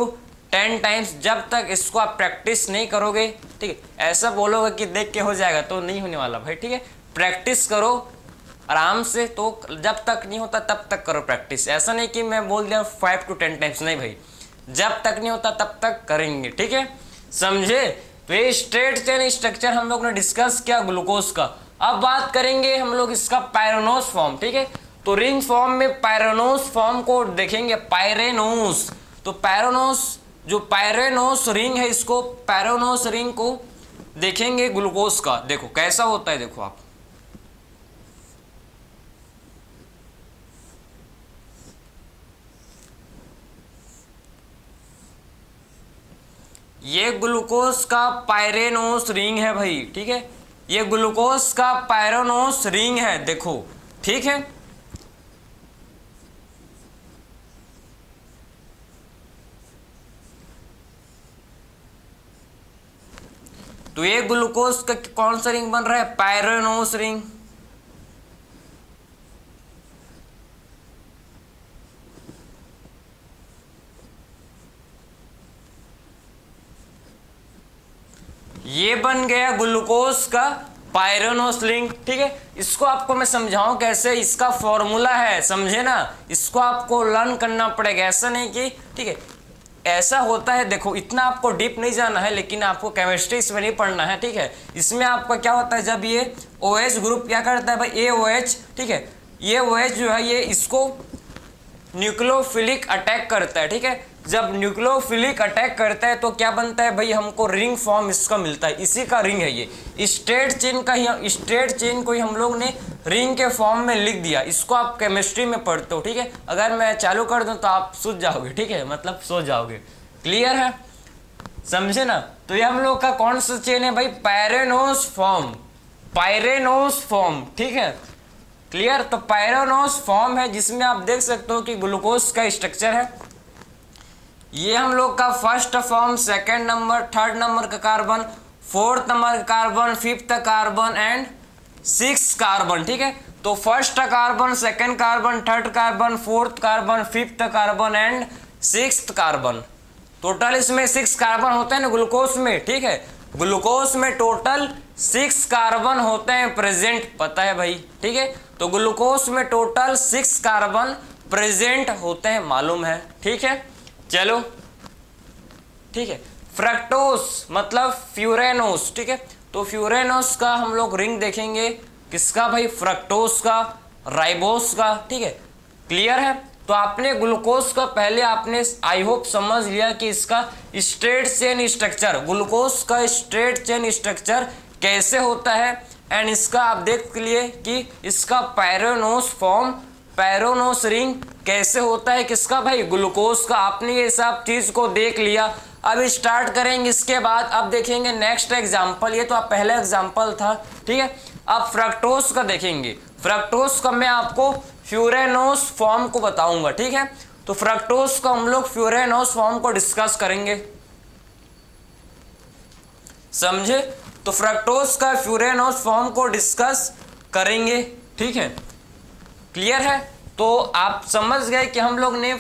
10 टाइम्स, जब तक इसको आप प्रैक्टिस नहीं करोगे, ठीक है, ऐसा बोलोगे कि देख के हो जाएगा, तो नहीं होने वाला भाई। ठीक है, प्रैक्टिस करो आराम से, तो जब तक नहीं होता तब तक करो प्रैक्टिस। ऐसा नहीं कि मैं बोल दिया 5 to 10 टाइम्स, नहीं भाई, जब तक नहीं होता तब तक करेंगे। ठीक है, समझे? तो ये स्ट्रेट चेन स्ट्रक्चर हम लोग ने डिस्कस किया ग्लूकोज का। अब बात करेंगे हम लोग इसका पायरेनोस फॉर्म। ठीक है, तो रिंग फॉर्म में पायरेनोस फॉर्म को देखेंगे, पायरेनोस। तो पायरेनोस, जो पायरेनोस रिंग है, इसको पायरेनोस रिंग को देखेंगे ग्लूकोज का। देखो कैसा होता है, देखो आप ये ग्लूकोज का पायरेनोस रिंग है भाई, ठीक है, ये ग्लूकोज का पायरेनोस रिंग है, देखो, ठीक है। तो ये ग्लूकोज का कौन सा रिंग बन रहा है? Pyranose ring. ये बन गया ग्लूकोज का पायरेनोस रिंग, ठीक है। इसको आपको मैं समझाऊं कैसे, इसका फॉर्मूला है, समझे ना, इसको आपको लर्न करना पड़ेगा, ऐसा नहीं कि, ठीक है, ऐसा होता है, देखो इतना आपको डीप नहीं जाना है, लेकिन आपको केमिस्ट्री इसमें नहीं पढ़ना है, ठीक है। इसमें आपका क्या होता है, जब ये OH ग्रुप क्या करता है भाई, AOH, ठीक है, ये OH जो है ये इसको न्यूक्लियोफिलिक अटैक करता है, ठीक है। जब न्यूक्लियोफिलिक अटैक करता है तो क्या बनता है भाई, हमको रिंग फॉर्म इसका मिलता है, इसी का रिंग है ये, स्ट्रेट चेन का ही, स्ट्रेट चेन को ही हम लोग ने रिंग के फॉर्म में लिख दिया। इसको आप केमिस्ट्री में पढ़ते हो, ठीक है। अगर मैं चालू कर दूं तो आप सूझ जाओगे, ठीक है, मतलब सो जाओगे, क्लियर है, समझे ना। तो ये हम लोग का कौन सा चेन है भाई, पायरेनोस फॉर्म, पायरेनोस फॉर्म, ठीक है, क्लियर। तो पायरेनोस फॉर्म है जिसमें आप देख सकते हो कि ग्लूकोज का स्ट्रक्चर है, ये हम लोग का first form, second number, third number का कार्बन, फोर्थ नंबर का carbon, fifth carbon and six carbon, ठीक है। तो first carbon, second carbon, third carbon, fourth carbon, fifth carbon and sixth carbon, total इसमें 6 कार्बन होते हैं ना ग्लूकोज में, ठीक है। ग्लूकोज में टोटल 6 कार्बन होते हैं प्रेजेंट, पता है भाई, ठीक है। तो ग्लूकोज में टोटल 6 कार्बन प्रेजेंट होते हैं, मालूम है, ठीक है। चलो, ठीक है। फ्रक्टोस मतलब फ्यूरेनोस, ठीक है। तो फ्यूरेनोस का हम लोग रिंग देखेंगे, किसका भाई, फ्रक्टोस का, राइबोस का, ठीक है, क्लियर है। तो आपने ग्लूकोज का पहले आपने आई होप समझ लिया कि इसका स्ट्रेट चेन स्ट्रक्चर, ग्लूकोज का स्ट्रेट चेन स्ट्रक्चर कैसे होता है, एंड इसका आप देख लिए कि इसका पायरेनोस फॉर्म, पायरेनोस रिंग कैसे होता है, किसका भाई, ग्लूकोज का। आपने ये सब चीज को देख लिया, अब स्टार्ट करेंगे इसके बाद, अब देखेंगे नेक्स्ट एग्जाम्पल, ये तो आप पहला एग्जाम्पल था, ठीक है। अब फ्रक्टोज का देखेंगे, फ्रक्टोज का मैं आपको फ्यूरेनोस फॉर्म को बताऊंगा, ठीक है। तो फ्रक्टोज का हम लोग फ्यूरेनोस फॉर्म को डिस्कस करेंगे, समझे। तो फ्रक्टोज का फ्यूरेनोस फॉर्म को डिस्कस करेंगे, ठीक है, क्लियर है। तो आप समझ गए कि हम लोग ने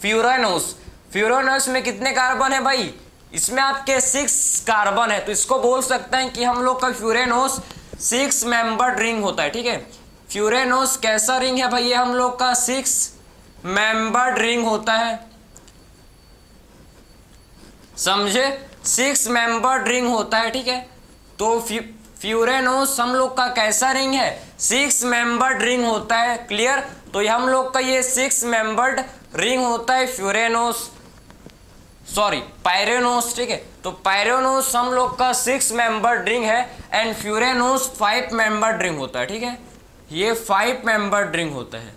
फ्यूरेनोस, फ्यूरेनोस में कितने कार्बन है भाई, इसमें आपके 6 कार्बन है, तो इसको बोल सकते हैं कि हम लोग का फ्यूरेनोस 6 मेंबर्ड रिंग होता है, ठीक है। फ्यूरेनोस कैसा रिंग है भाई, ये हम लोग का 6 मेंबर्ड रिंग होता है, समझे, 6 मेंबर्ड रिंग होता है, ठीक है। तो फ्यूरेनोस हम लोग का कैसा रिंग है, 6 मेंबर्ड रिंग होता है, क्लियर। तो हम लोग का ये 6 मेंबर्ड रिंग होता है फ्यूरेनोस, सॉरी पायरेनोस, ठीक है। तो पायरेनोस हम लोग का 6 मेंबर्ड रिंग है, एंड फ्यूरेनोस 5 मेंबर्ड रिंग होता है, ठीक है, ये 5 मेंबर्ड रिंग होता है,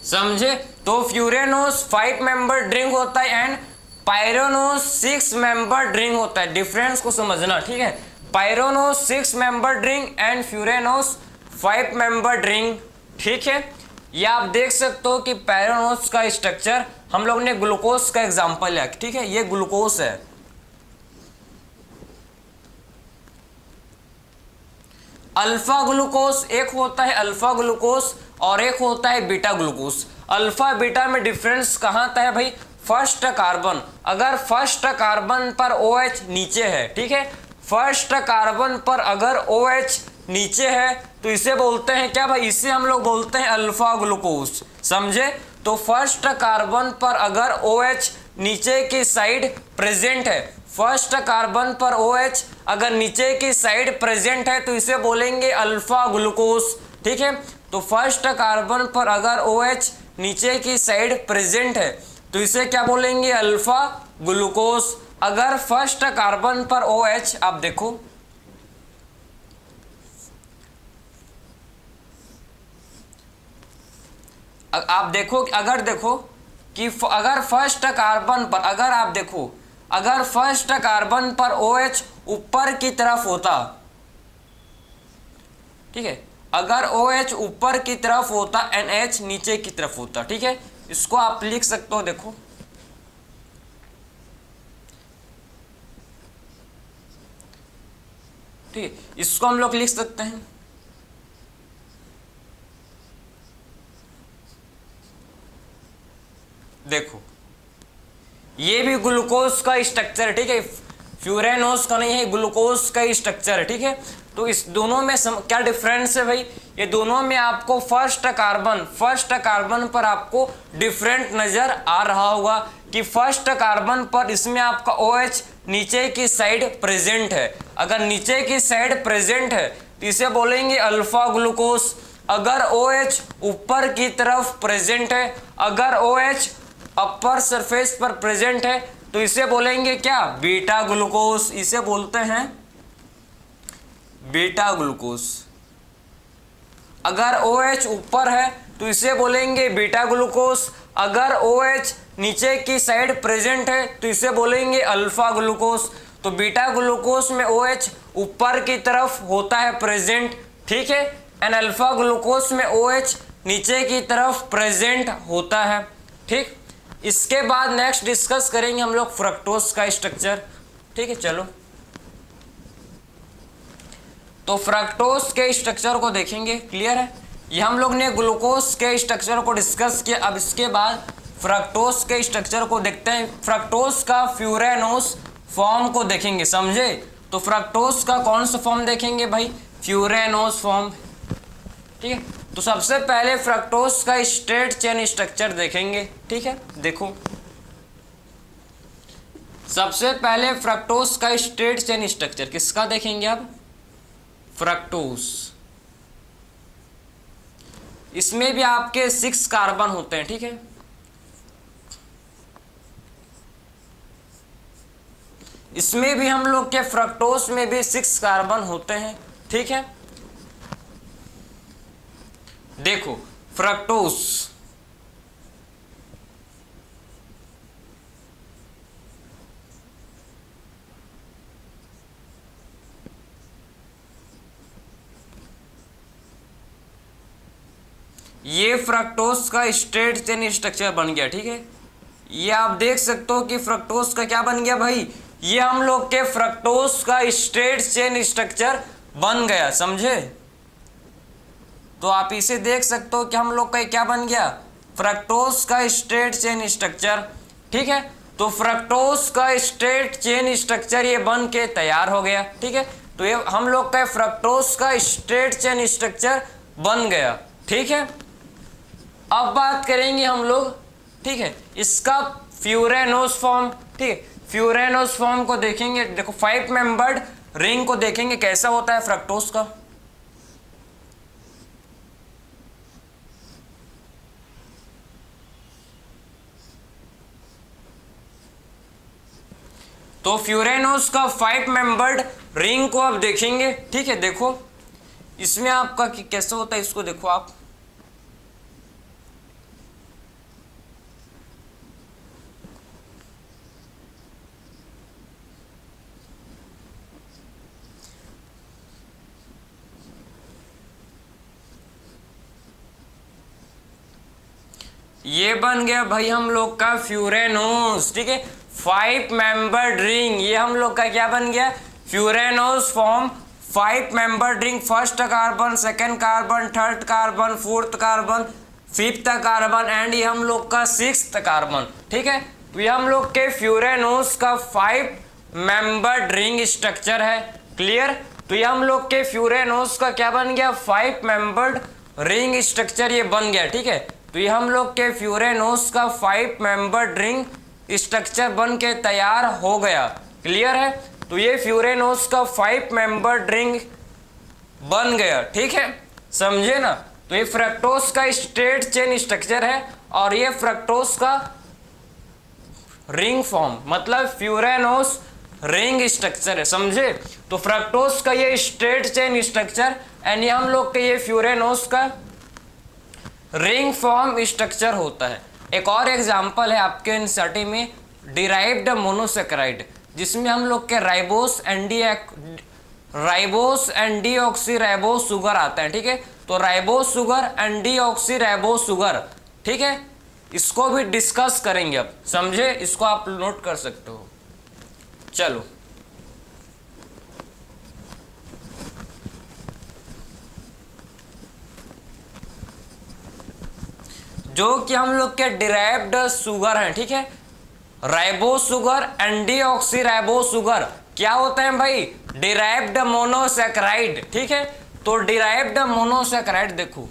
समझे। तो फ्यूरेनोस 5 मेंबर्ड रिंग होता है एंड पायरेनोस 6 मेंबर्ड रिंग होता है, डिफरेंस को समझना, ठीक है। Pyranose 6 membered ring and furanose 5 membered ring, ठीक है। ये आप देख सकते हो कि पायरेनोस का स्ट्रक्चर, हम लोग ने ग्लूकोज का एग्जांपल लिया, ठीक है, ये ग्लूकोज है। अल्फा ग्लूकोज एक होता है, अल्फा ग्लूकोज, और एक होता है बीटा ग्लूकोज। अल्फा बीटा में डिफरेंस कहाँ आता है भाई, फर्स्ट कार्बन, अगर फर्स्ट कार्बन पर OH नीचे है, ठीक है, फर्स्ट कार्बन पर अगर OH नीचे है तो इसे बोलते हैं क्या भाई, इसे हम लोग बोलते हैं अल्फा ग्लूकोज, समझे। तो फर्स्ट कार्बन पर अगर OH नीचे की साइड प्रेजेंट है, फर्स्ट कार्बन पर OH अगर नीचे की साइड प्रेजेंट है तो इसे बोलेंगे अल्फा ग्लूकोज, ठीक है। तो फर्स्ट कार्बन पर अगर OH नीचे की साइड प्रेजेंट है तो इसे क्या बोलेंगे, अल्फा ग्लूकोज। अगर फर्स्ट कार्बन पर OH, आप देखो आप देखो, अगर देखो कि अगर फर्स्ट कार्बन पर, अगर आप देखो, अगर फर्स्ट कार्बन पर OH ऊपर की तरफ होता, ठीक है, अगर OH ऊपर की तरफ होता, NH नीचे की तरफ होता, ठीक है, इसको आप लिख सकते हो, देखो ठीक है, इसको हम लोग लिख सकते हैं, देखो ये भी ग्लूकोज का स्ट्रक्चर है, ठीक है, फ्यूरेनोस का नहीं है, ग्लूकोज का स्ट्रक्चर है, ठीक है। तो इस दोनों में क्या डिफरेंस है भाई, ये दोनों में आपको फर्स्ट कार्बन पर आपको डिफरेंट नजर आ रहा होगा कि फर्स्ट कार्बन पर इसमें आपका OH नीचे की साइड प्रेजेंट है। अगर नीचे की साइड प्रेजेंट है तो इसे बोलेंगे अल्फा ग्लूकोज। अगर OH ऊपर की तरफ प्रेजेंट है, अगर OH अपर सरफेस पर प्रेजेंट है तो इसे बोलेंगे क्या, बीटा ग्लूकोज। इसे बोलते हैं बीटा ग्लूकोज। अगर OH ऊपर है तो इसे बोलेंगे बीटा ग्लूकोज। अगर OH नीचे की साइड प्रेजेंट है तो इसे बोलेंगे अल्फा ग्लूकोज। तो बीटा ग्लूकोज में OH ऊपर की तरफ होता है प्रेजेंट, ठीक है, एंड अल्फा ग्लूकोज में OH नीचे की तरफ प्रेजेंट होता है, ठीक। इसके बाद नेक्स्ट डिस्कस करेंगे हम लोग फ्रक्टोज का स्ट्रक्चर, ठीक है। चलो तो फ्रक्टोज के स्ट्रक्चर को देखेंगे, क्लियर है। ये हम लोग ने ग्लूकोज के स्ट्रक्चर को डिस्कस किया। अब इसके बाद फ्रक्टोज के स्ट्रक्चर को देखते हैं। फ्रक्टोज का फ्यूरेनोस फॉर्म को देखेंगे, समझे। तो फ्रक्टोज का कौन सा फॉर्म देखेंगे भाई, फ्यूरेनोस फॉर्म, ठीक है। तो सबसे पहले फ्रक्टोज का स्ट्रेट चेन स्ट्रक्चर देखेंगे, ठीक है। देखो सबसे पहले फ्रक्टोज का स्ट्रेट चेन स्ट्रक्चर किसका देखेंगे आप, फ्रक्टोज। इसमें भी आपके 6 कार्बन होते हैं, ठीक है। इसमें भी हम लोग के फ्रक्टोज में भी 6 कार्बन होते हैं, ठीक है। देखो फ्रक्टोज, ये फ्रक्टोज का स्ट्रेट चेन स्ट्रक्चर बन गया, ठीक है। ये आप देख सकते हो कि फ्रक्टोज का क्या बन गया भाई, ये हम लोग के फ्रक्टोज का स्ट्रेट चेन स्ट्रक्चर बन गया, समझे। तो आप इसे देख सकते हो कि हम लोग का क्या बन गया, फ्रक्टोज का स्ट्रेट चेन स्ट्रक्चर, ठीक है। तो फ्रक्टोज का स्ट्रेट चेन स्ट्रक्चर ये बन के तैयार हो गया, ठीक है। तो ये हम लोग का फ्रक्टोज का स्ट्रेट चेन स्ट्रक्चर बन गया, ठीक है। अब बात करेंगे हम लोग, ठीक है, इसका फ्यूरेनोस फॉर्म, ठीक है। फ्यूरेनोस फॉर्म को देखेंगे, देखो 5 मेंबर्ड रिंग को देखेंगे कैसा होता है फ्रक्टोज का। तो फ्यूरेनोस का 5 मेंबर्ड रिंग को आप देखेंगे, ठीक है। देखो इसमें आपका कैसे होता है, इसको देखो आप, ये बन गया भाई हम लोग का फ्यूरेनोस, ठीक है। 5 मेंबर्ड रिंग, ये हम लोग का क्या बन गया, furanose form. 5 membered ring, first carbon, second carbon, third carbon, fourth carbon, fifth carbon and ये हम लोग का 6th कार्बन, ठीक है। तो ये हम लोग के फ्यूरेनोस का 5 मेंबर्ड रिंग स्ट्रक्चर है, क्लियर। तो ये हम लोग के फ्यूरेनोस का क्या बन गया, 5 मेंबर्ड रिंग स्ट्रक्चर ये बन गया, ठीक है। तो ये हम लोग के फ्यूरेनोस का 5 मेंबर्ड रिंग स्ट्रक्चर बन के तैयार हो गया, क्लियर है। तो ये फ्यूरेनोस का 5 मेंबर्ड रिंग बन गया, ठीक है, समझे ना। तो ये फ्रक्टोज का स्ट्रेट चेन स्ट्रक्चर है और ये फ्रक्टोज का रिंग फॉर्म, मतलब फ्यूरेनोस रिंग स्ट्रक्चर है, समझे। तो फ्रक्टोज का ये स्ट्रेट चेन स्ट्रक्चर एंड ये हम लोग के ये फ्यूरेनोस का रिंग फॉर्म स्ट्रक्चर होता है। एक और एग्जांपल है आपके एनसीईआरटी में डिराइव्ड मोनोसेकेराइड, जिसमें हम लोग के राइबोस एंड डीऑक्सीराइबोस शुगर आता है, ठीक है। तो ribose sugar and deoxyribose sugar, ठीक है, इसको भी डिस्कस करेंगे अब, समझे, इसको आप नोट कर सकते हो। चलो जो कि हम लोग के डिराइव्ड शुगर हैं, ठीक है, ribose sugar and deoxyribose sugar क्या होते हैं भाई, डिराइव्ड मोनोसेकेराइड, ठीक है। तो डिराइव्ड मोनोसेकेराइड देखो,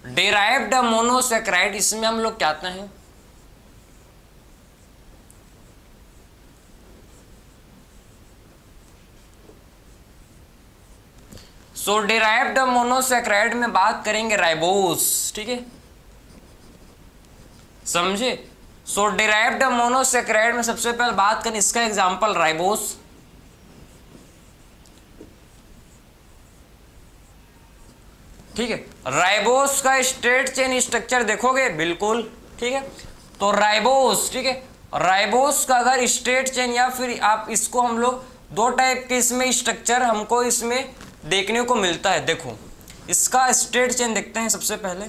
डिराइव्ड मोनोसेकेराइड, इसमें हम लोग क्या आते हैं, सो डिराइव्ड मोनोसेकेराइड में बात करेंगे राइबोस, ठीक है, समझे। सो डिराइव्ड मोनोसेकेराइड में सबसे पहले बात करें, इसका एग्जांपल राइबोस, ठीक है। राइबोस का स्ट्रेट चेन स्ट्रक्चर देखोगे, बिल्कुल, ठीक है। तो राइबोस, ठीक है, राइबोस का अगर स्ट्रेट चेन, या फिर आप इसको, हम लोग दो टाइप के इसमें स्ट्रक्चर हमको इसमें देखने को मिलता है। देखो इसका स्ट्रेट चेन देखते हैं सबसे पहले,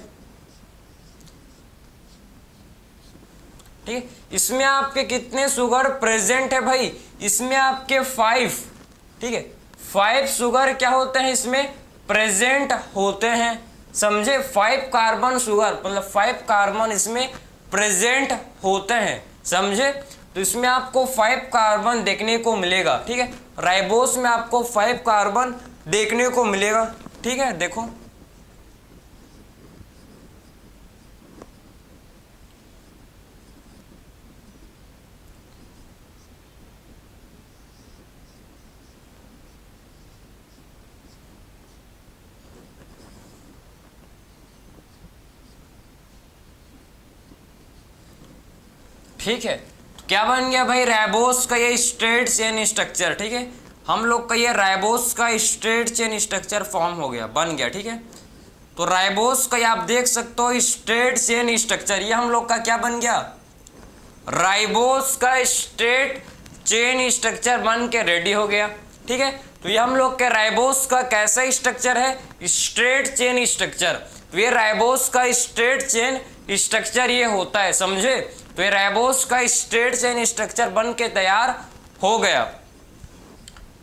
ठीक है। इसमें आपके कितने शुगर प्रेजेंट है भाई, इसमें आपके 5, ठीक है, 5 शुगर क्या होते हैं इसमें प्रेजेंट होते हैं, समझे। 5 कार्बन शुगर, मतलब 5 कार्बन इसमें प्रेजेंट होते हैं, समझे। तो इसमें आपको 5 कार्बन देखने को मिलेगा, ठीक है। राइबोस में आपको 5 कार्बन देखने को मिलेगा, ठीक है। देखो ठीक है, तो क्या बन गया भाई, राइबोस का ये स्ट्रेट चेन स्ट्रक्चर, ठीक है। हम लोग का ये राइबोस का स्ट्रेट चेन स्ट्रक्चर फॉर्म हो गया, बन गया, ठीक है। तो राइबोस का ये आप देख सकते हो स्ट्रेट चेन स्ट्रक्चर, ये हम लोग का क्या बन गया, राइबोस का स्ट्रेट चेन स्ट्रक्चर बन के रेडी हो गया, ठीक है। तो ये हम लोग के राइबोस का कैसा स्ट्रक्चर है, स्ट्रेट चेन स्ट्रक्चर। तो ये राइबोस का स्ट्रेट चेन स्ट्रक्चर ये होता है, समझे। तो ये राइबोस का स्ट्रेट चेन स्ट्रक्चर बन के तैयार हो गया।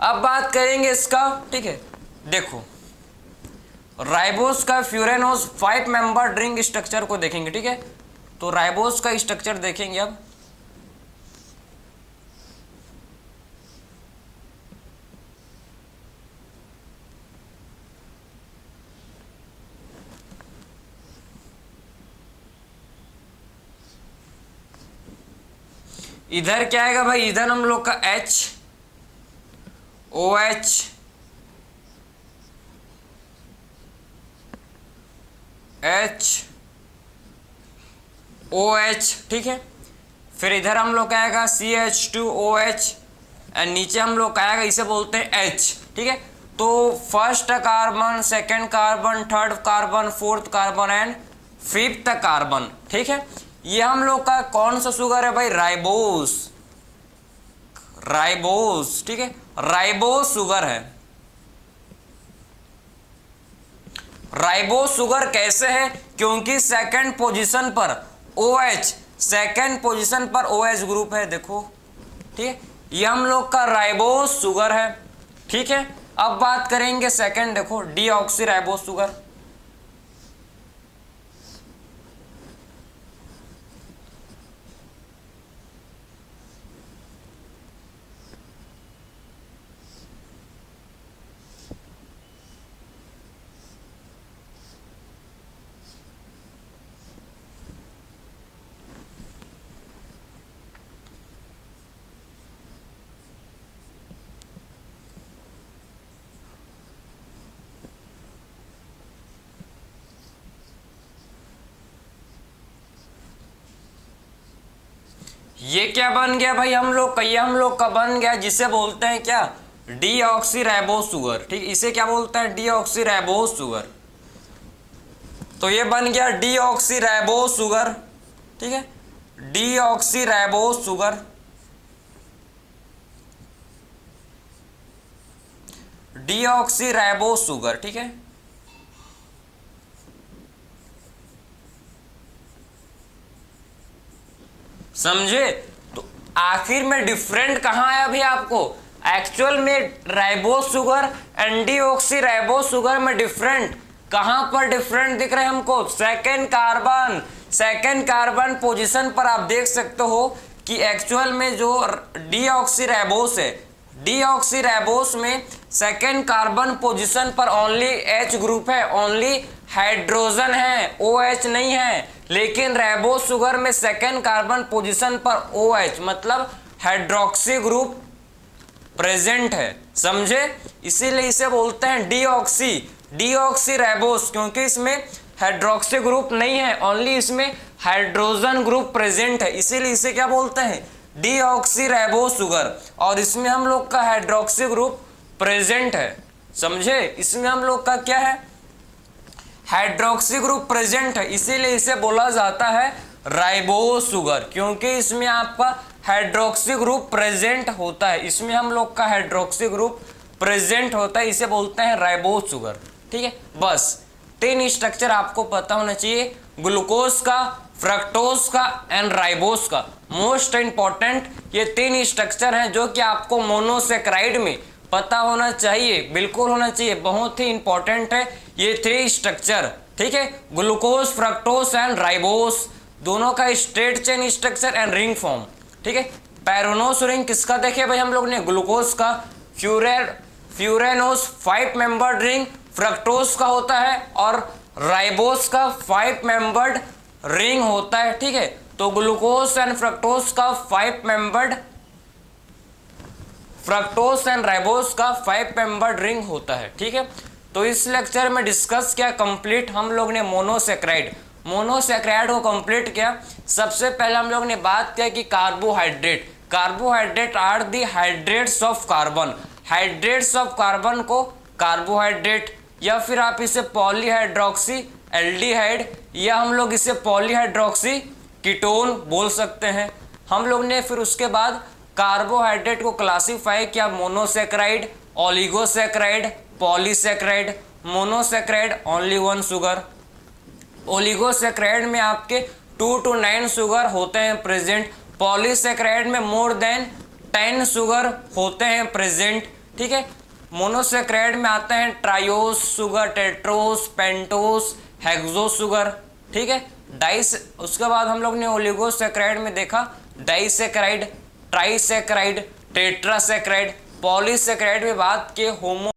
अब बात करेंगे इसका, ठीक है। देखो राइबोस का फ्यूरेनोस 5 मेंबर रिंग स्ट्रक्चर को देखेंगे, ठीक है। तो राइबोस का स्ट्रक्चर देखेंगे अब, इधर क्या आएगा भाई, इधर हम लोग का OH ठीक है। फिर इधर हम लोग का आएगा CH2OH, एंड नीचे हम लोग का आएगा, इसे बोलते हैं H, ठीक है। तो first carbon, second carbon, third carbon, fourth carbon and fifth carbon, ठीक है। ये हम लोग का कौन सा शुगर है भाई, राइबोस, ठीक है, राइबोस शुगर है। राइबोस शुगर कैसे है, क्योंकि सेकंड पोजीशन पर OH, सेकंड पोजीशन पर OH ग्रुप है, देखो, ठीक है। ये हम लोग का राइबोस शुगर है, ठीक है। अब बात करेंगे सेकंड, देखो डीऑक्सीराइबोस शुगर, ये क्या बन गया भाई हम लोग का, ये हम लोग का बन गया जिसे बोलते हैं क्या, डीऑक्सीराइबोस शुगर, ठीक, इसे क्या बोलते हैं, डीऑक्सीराइबोस शुगर। तो ये बन गया डीऑक्सीराइबोस शुगर, ठीक है, डीऑक्सीराइबोस शुगर, डीऑक्सीराइबोस शुगर, ठीक है। समझे? तो आखिर में डिफरेंट कहाँ है अभी आपको, एक्चुअल में ribose sugar and deoxyribose sugar में डिफरेंट कहाँ पर डिफरेंट दिख रहे हैं हमको, सेकेंड कार्बन पोजीशन पर आप देख सकते हो कि एक्चुअल में जो डीऑक्सीराइबोस है, डीऑक्सीराइबोस में सेकेंड कार्बन पोजीशन पर ओनली H ग्रुप है, ओनली हाइड्रोजन है, OH नहीं है। लेकिन राइबोस शुगर में सेकेंड कार्बन पोजीशन पर OH मतलब हाइड्रोक्सी ग्रुप प्रेजेंट है, समझे? इसीलिए इसे बोलते हैं डीऑक्सीराइबोस, क्योंकि इसमें हाइड्रोक्सी ग्रुप नहीं है, ओनली इसमें हाइड्रोजन ग्रुप प्रेजेंट है, इसीलिए इसे क्या बोलते हैं, डीऑक्सीराइबोस शुगर। और इसमें हम लोग का हाइड्रोक्सी ग्रुप प्रेजेंट है, समझे? इसमें हम लोग का क्या है, हाइड्रोक्सी ग्रुप प्रेजेंट है, इसीलिए इसे बोला जाता है राइबोस शुगर, क्योंकि इसमें आपका हाइड्रोक्सी ग्रुप प्रेजेंट होता है, इसमें हम लोग का हाइड्रोक्सी ग्रुप प्रेजेंट होता है, इसे बोलते हैं राइबोस शुगर, ठीक है। बस 3 स्ट्रक्चर आपको पता होना चाहिए, ग्लूकोज का, फ्रक्टोज का एंड राइबोस का। मोस्ट इंपॉर्टेंट ये 3 स्ट्रक्चर हैं जो कि आपको मोनोसेक्राइड में पता होना चाहिए, बिल्कुल होना चाहिए, बहुत ही इंपॉर्टेंट है ये 3 स्ट्रक्चर, ठीक है। ग्लूकोज, फ्रक्टोज एंड राइबोस दोनों का straight chain structure and ring form, ठीक है। पैरोनोस रिंग किसका देखे भाई हम लोग ने, ग्लूकोज का। फ्यूरेनोस 5 मेंबर्ड रिंग फ्रक्टोज का होता है, और राइबोस का 5 मेंबर्ड रिंग होता है, ठीक है। तो ग्लूकोज एंड फ्रक्टोज का 5 मेंबर्ड, फ्रक्टोज एंड राइबोस का 5 मेंबर्ड रिंग होता है, ठीक है। तो इस लेक्चर में डिस्कस किया कंप्लीट हम लोग ने मोनोसेक्राइड को कंप्लीट किया। सबसे पहले हम लोग ने बात किया कि carbohydrate are the hydrates of carbon, hydrates of carbon को कार्बोहाइड्रेट, या फिर आप इसे पॉलीहाइड्रोक्सी एल्डिहाइड, या हम लोग इसे पॉलीहाइड्रोक्सी कीटोन बोल सकते हैं। हम लोग ने फिर उसके बाद कार्बोहाइड्रेट को क्लासिफाई किया, monosaccharide, oligosaccharide, polysaccharide. Monosaccharide only 1 sugar, oligosaccharide में आपके 2 to 9 शुगर होते हैं प्रेजेंट, पॉलीसेक्राइड में मोर देन 10 शुगर होते हैं प्रेजेंट, ठीक है। मोनोसेक्राइड में आते हैं triose sugar, Tedros, pentose, hexose sugar, ठीक है। उसके बाद हम लोग ने ओलिगोसेक्राइड में देखा डाइसेक्राइड, ट्राइसेक्राइड, टेट्रासेक्राइड। पॉलीसेक्राइड में बात किए होमो